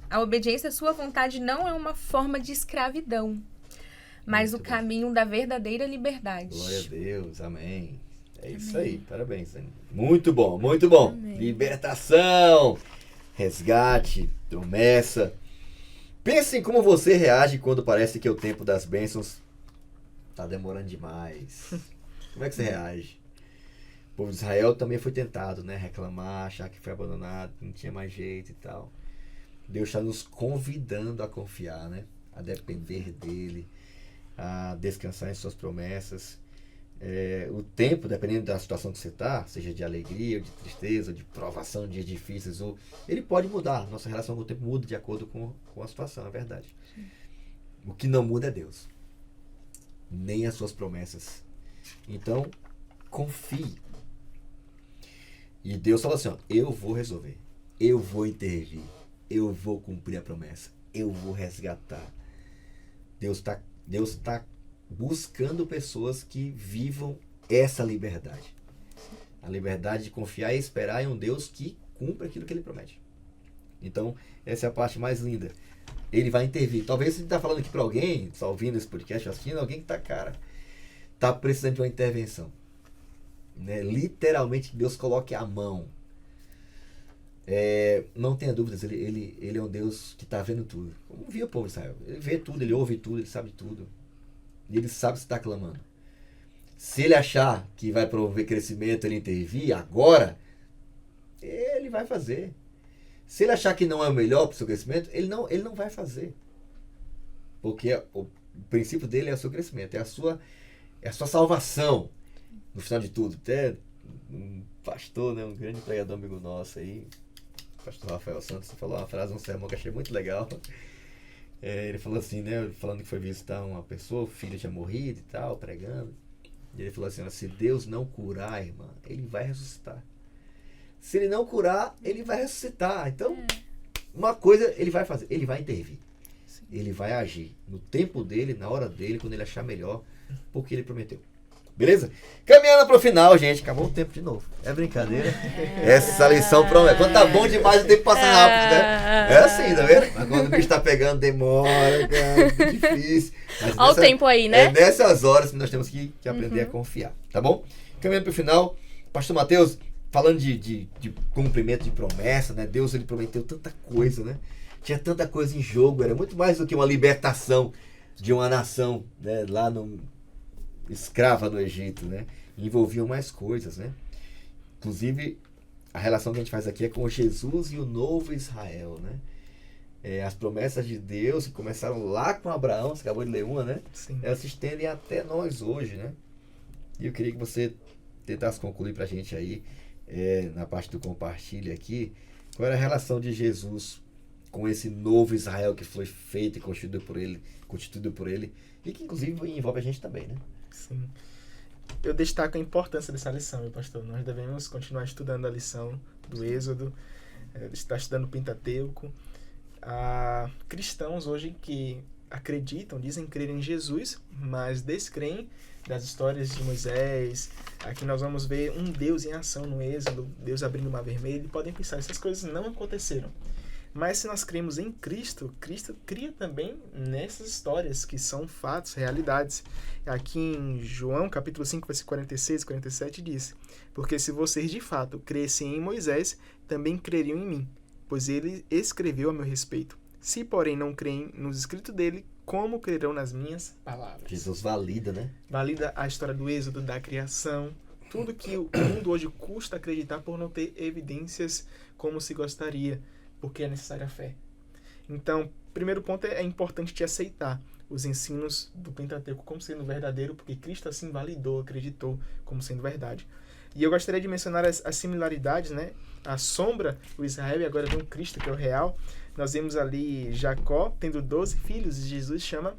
D: a obediência à sua vontade não é uma forma de escravidão, mas
A: Muito
D: o
A: bom.
D: caminho da verdadeira liberdade.
A: Glória a Deus, amém. É isso aí, parabéns, Dani. Muito bom, muito bom.
B: Amém.
A: Libertação, resgate, promessa. Pense em como você reage quando parece que o tempo das bênçãos está demorando demais. Como é que você reage? O povo de Israel também foi tentado, né? Reclamar, achar que foi abandonado, não tinha mais jeito e tal. Deus está nos convidando a confiar, né? A depender dele, a descansar em suas promessas. O tempo, dependendo da situação que você está, seja de alegria, ou de tristeza, ou de provação, dias difíceis, ele pode mudar. Nossa relação com o tempo muda de acordo com a situação, é verdade. Sim. O que não muda é Deus, nem as suas promessas. Então, confie. E Deus fala assim, eu vou resolver, eu vou intervir, eu vou cumprir a promessa, eu vou resgatar. Deus está buscando pessoas que vivam essa liberdade. A liberdade de confiar e esperar em um Deus que cumpre aquilo que ele promete. Então, essa é a parte mais linda. Ele vai intervir. Talvez você está falando aqui para alguém, está ouvindo esse podcast, assistindo, alguém que está precisando de uma intervenção. Né? Literalmente, que Deus coloque a mão. Não tenha dúvidas, ele é um Deus que está vendo tudo. Como via o povo de Israel. Ele vê tudo, ele ouve tudo, ele sabe tudo. E ele sabe se está clamando. Se ele achar que vai promover crescimento, ele intervir agora, vai fazer. Se ele achar que não é o melhor para o seu crescimento, ele não vai fazer. Porque o princípio dele é o seu crescimento, é a sua salvação, no final de tudo. Até um pastor, né, um grande pregador amigo nosso aí, o pastor Rafael Santos, falou uma frase, um sermão que eu achei muito legal. Ele falou assim, né, falando que foi visitar uma pessoa, o filho tinha morrido e tal, pregando. E ele falou assim, se Deus não curar, irmã, ele vai ressuscitar. Se ele não curar, ele vai ressuscitar. Então, uma coisa ele vai fazer, ele vai intervir. Ele vai agir no tempo dele, na hora dele, quando ele achar melhor, porque ele prometeu. Beleza? Caminhando pro final, gente. Acabou o tempo de novo. É brincadeira. Essa lição promete. Quando tá bom demais, o tempo passa rápido, né? É assim, tá vendo? Mas quando o bicho tá pegando, demora, cara. É difícil.
B: Olha o tempo aí, né?
A: É nessas horas que nós temos que aprender a confiar. Tá bom? Caminhando pro final, Pastor Mateus, falando de cumprimento de promessa, né? Deus, ele prometeu tanta coisa, né? Tinha tanta coisa em jogo. Era muito mais do que uma libertação de uma nação, né? Lá no... escrava no Egito, né? Envolviam mais coisas, né? Inclusive, a relação que a gente faz aqui é com Jesus e o novo Israel, né? As promessas de Deus que começaram lá com Abraão, você acabou de ler uma, né?
C: Sim.
A: Elas se estendem até nós hoje, né? E eu queria que você tentasse concluir pra gente aí, na parte do compartilha aqui, qual era a relação de Jesus com esse novo Israel que foi feito e constituído por ele, e que inclusive envolve a gente também, né?
C: Sim. Eu destaco a importância dessa lição, meu pastor. Nós devemos continuar estudando a lição do Êxodo, estar estudando o Pentateuco. Há cristãos hoje que acreditam, dizem crer em Jesus, mas descreem das histórias de Moisés. Aqui nós vamos ver um Deus em ação no Êxodo, Deus abrindo o mar vermelho, e podem pensar, essas coisas não aconteceram. Mas se nós cremos em Cristo, Cristo cria também nessas histórias que são fatos, realidades. Aqui em João, capítulo 5, versículo 46 e 47 diz: porque se vocês de fato crescem em Moisés, também creriam em mim, pois ele escreveu a meu respeito. Se, porém, não creem nos escritos dele, como crerão nas minhas palavras?
A: Jesus valida, né?
C: Valida a história do Êxodo, da criação, tudo que o mundo hoje custa acreditar por não ter evidências como se gostaria, porque é necessária a fé. Então, primeiro ponto, é importante te aceitar os ensinos do Pentateuco como sendo verdadeiro, porque Cristo assim validou, acreditou como sendo verdade. E eu gostaria de mencionar as similaridades, né? A sombra, o Israel, e agora vem um Cristo que é o real. Nós vemos ali Jacó tendo 12 filhos, e Jesus chama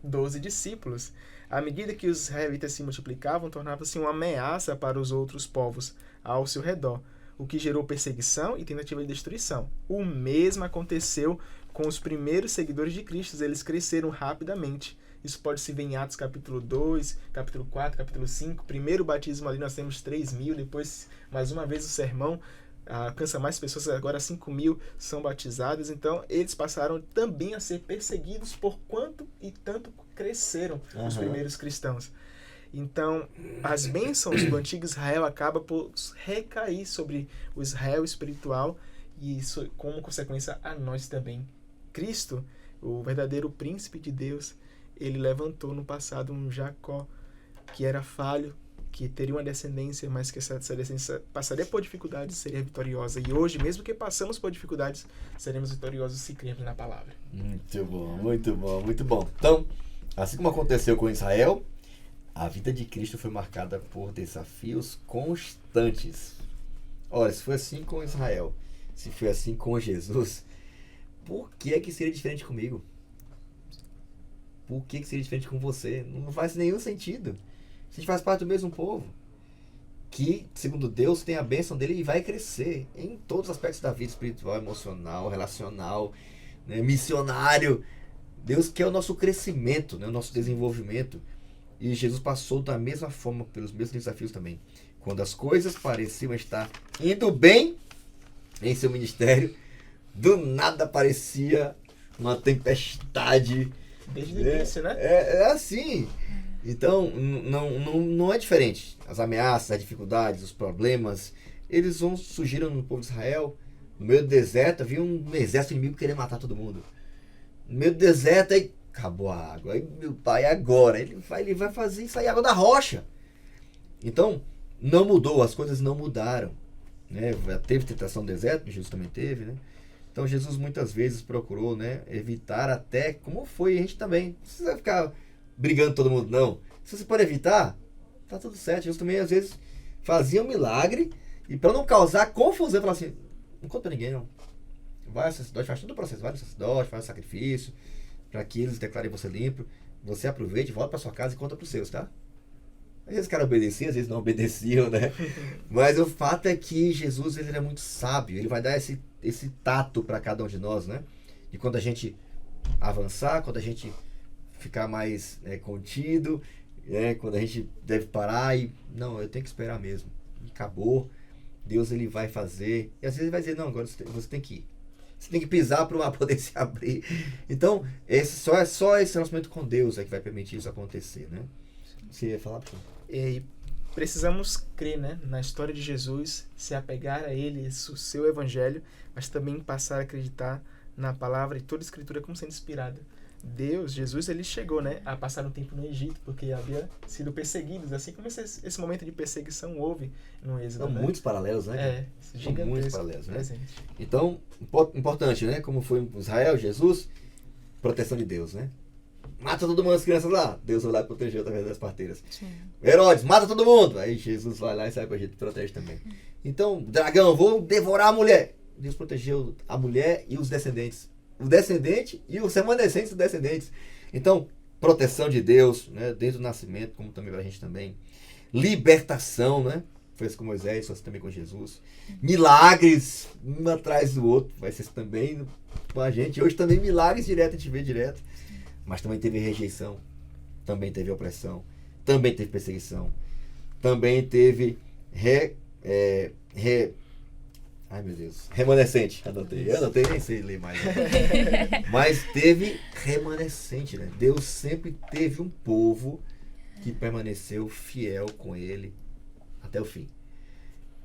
C: 12 discípulos. À medida que os israelitas se multiplicavam, tornava-se uma ameaça para os outros povos ao seu redor, o que gerou perseguição e tentativa de destruição. O mesmo aconteceu com os primeiros seguidores de Cristo. Eles cresceram rapidamente. Isso pode se ver em Atos capítulo 2, capítulo 4, capítulo 5. Primeiro batismo ali nós temos 3.000, depois mais uma vez o sermão alcança mais pessoas, agora 5.000 são batizadas. Então eles passaram também a ser perseguidos por quanto e tanto cresceram os primeiros cristãos. Então, as bênçãos do antigo Israel acabam por recair sobre o Israel espiritual e, isso, como consequência, a nós também. Cristo, o verdadeiro príncipe de Deus, ele levantou no passado um Jacó que era falho, que teria uma descendência, mas que essa descendência passaria por dificuldades e seria vitoriosa. E hoje, mesmo que passamos por dificuldades, seremos vitoriosos se crermos na palavra.
A: Muito bom, muito bom, muito bom. Então, assim como aconteceu com Israel, a vida de Cristo foi marcada por desafios constantes. Ora, se foi assim com Israel, se foi assim com Jesus, por que seria diferente comigo? Por que seria diferente com você? Não faz nenhum sentido. A gente faz parte do mesmo povo, que, segundo Deus, tem a bênção dele e vai crescer em todos os aspectos da vida espiritual, emocional, relacional, né, missionário. Deus quer o nosso crescimento, né, o nosso desenvolvimento. E Jesus passou da mesma forma pelos mesmos desafios também. Quando as coisas pareciam estar indo bem em seu ministério, do nada aparecia uma tempestade.
C: Desde o início, né?
A: É assim. Então, não é diferente. As ameaças, as dificuldades, os problemas, eles surgiram no povo de Israel. No meio do deserto, havia um exército inimigo querendo matar todo mundo. No meio do deserto, aí acabou a água. Aí meu pai, agora, ele vai fazer isso aí, água da rocha. Então, não mudou, as coisas não mudaram. né? Teve tentação no deserto, Jesus também teve, né? Então Jesus muitas vezes procurou, né, evitar até, como foi a gente também. Não precisa ficar brigando todo mundo, não. Se você pode evitar, tá tudo certo. Jesus também às vezes fazia um milagre e para não causar confusão, falava assim, não conta pra ninguém, não. Vai ao sacerdote, faz todo o processo, vai no sacerdote, faz o sacrifício, para que eles declarem você limpo. Você aproveite, volta para sua casa e conta pros seus, tá? Às vezes o cara obedecia, às vezes não obedeciam, né? Mas o fato é que Jesus, ele é muito sábio. Ele vai dar esse tato para cada um de nós, né? E quando a gente avançar, quando a gente ficar mais contido, né? Quando a gente deve parar e... Não, eu tenho que esperar mesmo. E acabou. Deus, ele vai fazer. E às vezes ele vai dizer, não, agora você tem que ir. Você tem que pisar para o mar poder se abrir. Então, só esse relacionamento com Deus que vai permitir isso acontecer, né? Você ia falar, Paulo?
C: E precisamos crer, né, na história de Jesus, se apegar a Ele, o seu Evangelho, mas também passar a acreditar na palavra e toda a Escritura como sendo inspirada. Jesus, ele chegou, né, a passar um tempo no Egito, porque havia sido perseguidos, assim como esse momento de perseguição houve no Êxodo.
A: São muitos paralelos, né?
C: São
A: muitos paralelos, né?
C: Presente.
A: Então, importante, né? Como foi em Israel, Jesus, proteção de Deus, né? Mata todo mundo, as crianças lá. Deus vai lá e protegeu através das parteiras.
B: Sim.
A: Herodes, mata todo mundo. Aí Jesus vai lá e sai pra gente, protege também. Então, dragão, vou devorar a mulher. Deus protegeu a mulher e os descendentes. O descendente e os remanescentes dos descendentes. Então, proteção de Deus, né? Desde o nascimento, como também pra gente também. Libertação, né? Foi assim com Moisés, foi assim também com Jesus. Milagres, um atrás do outro. Vai ser também com a gente. Hoje também milagres direto, a gente vê direto. Mas também teve rejeição, também teve opressão, também teve perseguição, também teve ai meu Deus, remanescente, eu anotei, nem sei ler mais, né? Mas teve remanescente, né? Deus sempre teve um povo que permaneceu fiel com ele até o fim.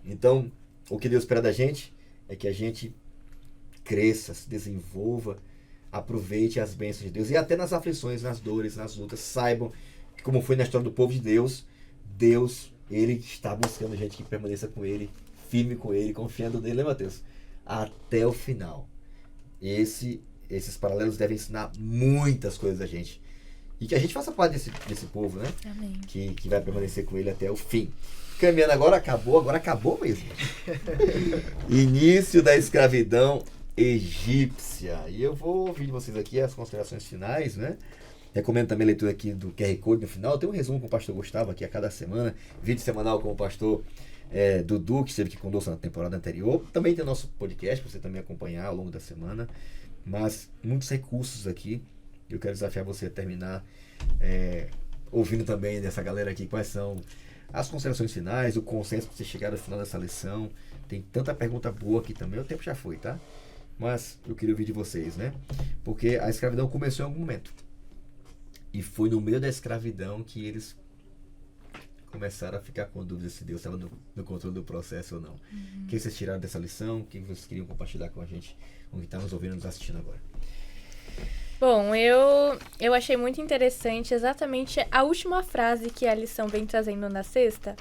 A: Então, o que Deus espera da gente é que a gente cresça, se desenvolva, aproveite as bênçãos de Deus e até nas aflições, nas dores, nas lutas, saibam que, como foi na história do povo de Deus, ele está buscando gente que permaneça com ele, firme com ele, confiando nele, né, Mateus? Até o final. Esses paralelos devem ensinar muitas coisas a gente. E que a gente faça parte desse povo, né?
B: Amém.
A: Que vai permanecer com ele até o fim. Caminhando agora acabou mesmo. Início da escravidão egípcia. E eu vou ouvir de vocês aqui as considerações finais, né? Recomendo também a leitura aqui do QR Code no final. Tem um resumo com o pastor Gustavo aqui a cada semana. Vídeo semanal com o pastor Dudu, que esteve aqui conosco na temporada anterior. Também tem o nosso podcast para você também acompanhar ao longo da semana. Mas muitos recursos aqui. Eu quero desafiar você a terminar ouvindo também dessa galera aqui quais são as considerações finais, o consenso para você chegar no final dessa lição. Tem tanta pergunta boa aqui também. O tempo já foi, tá? Mas eu queria ouvir de vocês, né? Porque a escravidão começou em algum momento. E foi no meio da escravidão que eles começaram a ficar com dúvidas se Deus estava no controle do processo ou não. O que vocês tiraram dessa lição? O que vocês queriam compartilhar com a gente, com quem está nos ouvindo e nos assistindo agora?
B: Bom, eu achei muito interessante exatamente a última frase que a lição vem trazendo na sexta,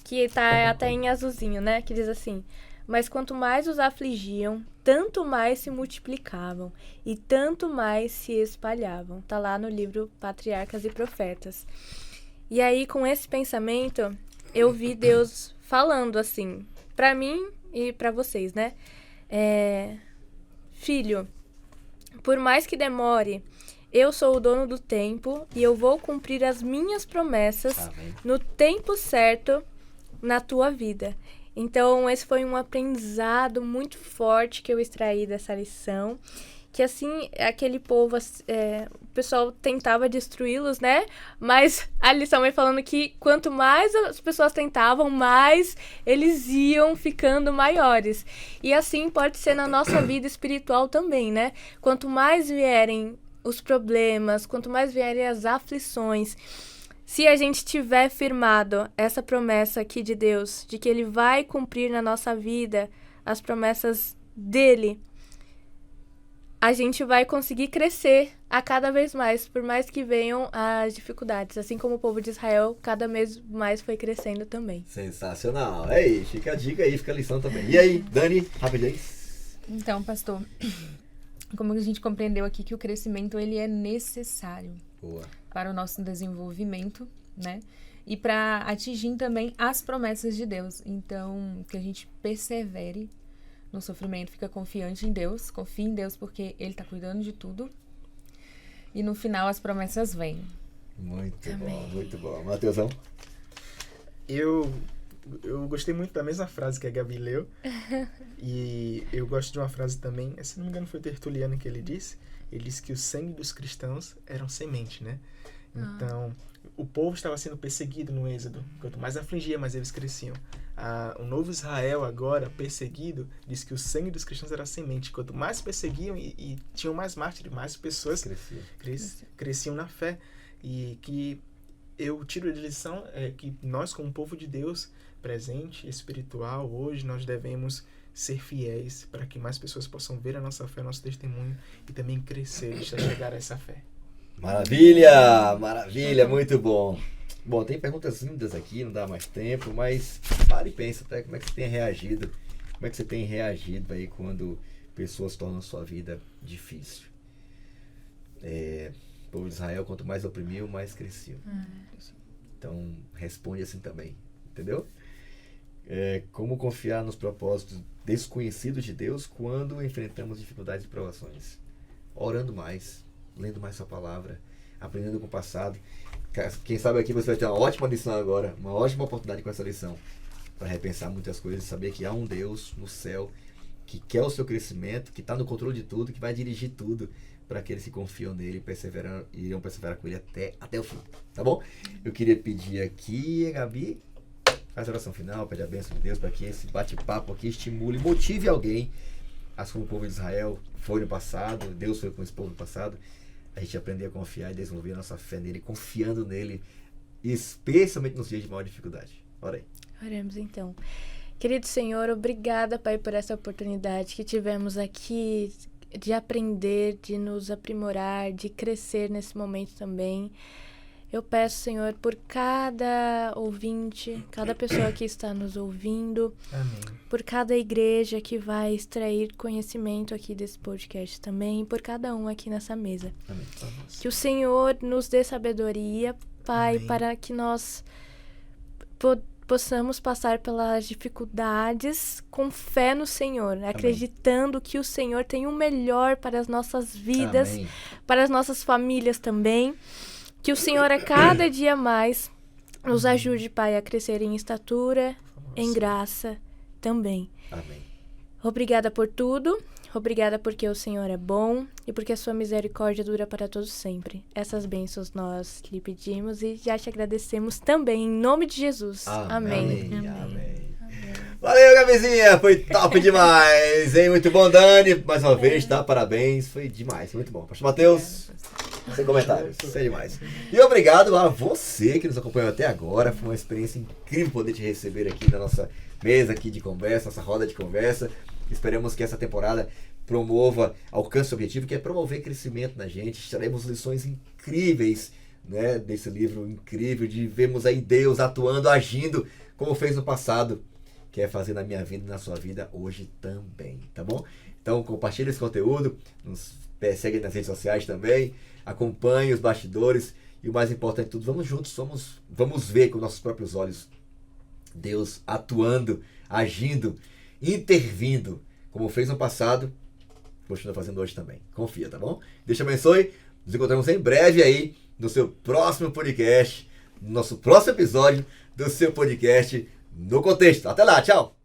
B: que tá até em azulzinho, né? Que diz assim: mas quanto mais os afligiam, tanto mais se multiplicavam e tanto mais se espalhavam. Tá lá no livro Patriarcas e Profetas. E aí, com esse pensamento, eu vi Deus falando assim, pra mim e pra vocês, né? Filho, por mais que demore, eu sou o dono do tempo e eu vou cumprir as minhas promessas no tempo certo na tua vida. Então, esse foi um aprendizado muito forte que eu extraí dessa lição. Que, assim, aquele povo, o pessoal tentava destruí-los, né? Mas a lição vem falando que quanto mais as pessoas tentavam, mais eles iam ficando maiores. E assim pode ser na nossa vida espiritual também, né? Quanto mais vierem os problemas, quanto mais vierem as aflições, se a gente tiver firmado essa promessa aqui de Deus, de que Ele vai cumprir na nossa vida as promessas dEle, a gente vai conseguir crescer a cada vez mais, por mais que venham as dificuldades. Assim como o povo de Israel cada vez mais foi crescendo também.
A: Sensacional. É aí, fica a dica aí, fica a lição também. E aí, Dani, rapidez.
D: Então, pastor, como a gente compreendeu aqui que o crescimento ele é necessário
A: Boa.
D: para o nosso desenvolvimento, né? E para atingir também as promessas de Deus. Então, que a gente persevere no sofrimento, fica confiante em Deus, confia em Deus porque Ele está cuidando de tudo. E no final as promessas vêm.
A: Muito
B: Amém.
A: bom, muito bom. Mateusão?
C: Eu gostei muito da mesma frase que a Gabi leu. E eu gosto de uma frase também, se não me engano foi Tertuliano que ele disse. Ele disse que o sangue dos cristãos eram semente, né? Então, o povo estava sendo perseguido no Êxodo. Quanto mais afligia, mais eles cresciam. O novo Israel agora, perseguido, diz que o sangue dos cristãos era semente. Quanto mais perseguiam e tinham mais mártires, mais pessoas cresciam na fé. E que eu tiro de lição é que nós, como povo de Deus, presente, espiritual, hoje nós devemos ser fiéis para que mais pessoas possam ver a nossa fé, nosso testemunho e também crescer e chegar a essa fé.
A: Maravilha, maravilha, muito bom. Bom, tem perguntas lindas aqui, não dá mais tempo, mas para e pensa até como é que você tem reagido. Como é que você tem reagido aí quando pessoas tornam a sua vida difícil? O povo de Israel, quanto mais oprimiu, mais cresceu. Então, responde assim também, entendeu? Como confiar nos propósitos desconhecidos de Deus quando enfrentamos dificuldades e provações? Orando mais, lendo mais sua palavra, aprendendo com o passado. Quem sabe aqui você vai ter uma ótima lição agora, uma ótima oportunidade com essa lição, para repensar muitas coisas e saber que há um Deus no céu que quer o seu crescimento, que está no controle de tudo, que vai dirigir tudo para aqueles que confiam nele e irão perseverar com ele até o fim, tá bom? Eu queria pedir aqui, Gabi, faz a oração final, pede a bênção de Deus para que esse bate-papo aqui estimule, motive alguém, assim como o povo de Israel foi no passado, Deus foi com esse povo no passado, a gente aprender a confiar e desenvolver a nossa fé nele, confiando nele, especialmente nos dias de maior dificuldade. Ora aí.
B: Oremos então. Querido Senhor, obrigada, Pai, por essa oportunidade que tivemos aqui de aprender, de nos aprimorar, de crescer nesse momento também. Eu peço, Senhor, por cada ouvinte, cada pessoa que está nos ouvindo,
C: Amém.
B: por cada igreja que vai extrair conhecimento aqui desse podcast também, por cada um aqui nessa mesa.
A: Amém.
B: Que o Senhor nos dê sabedoria, Pai,
C: Amém.
B: para que nós possamos passar pelas dificuldades com fé no Senhor, acreditando que o Senhor tem o melhor para as nossas vidas,
A: Amém.
B: para as nossas famílias também. Que o Senhor a cada dia mais nos ajude, Pai, a crescer em estatura, em graça também.
A: Amém.
B: Obrigada por tudo. Obrigada porque o Senhor é bom e porque a sua misericórdia dura para todos sempre. Essas bênçãos nós lhe pedimos e já te agradecemos também, em nome de Jesus. Amém.
A: Amém. Valeu, Gabizinha, foi top demais, hein? Muito bom, Dani, mais uma vez, tá? Parabéns, foi demais, muito bom. Pastor Mateus, sem comentários, foi demais. E obrigado a você que nos acompanhou até agora, foi uma experiência incrível poder te receber aqui na nossa mesa aqui de conversa, nossa roda de conversa. Esperamos que essa temporada promova, alcance o objetivo, que é promover crescimento na gente. Teremos lições incríveis, né, desse livro incrível, de vermos aí Deus atuando, agindo, como fez no passado, quer fazer na minha vida e na sua vida hoje também, tá bom? Então compartilhe esse conteúdo, nos segue nas redes sociais também, acompanhe os bastidores e o mais importante de tudo, vamos juntos, vamos ver com nossos próprios olhos Deus atuando, agindo, intervindo, como fez no passado, continua fazendo hoje também. Confia, tá bom? Deus te abençoe, nos encontramos em breve aí no seu próximo podcast, no nosso próximo episódio do seu podcast No Contexto. Até lá, tchau!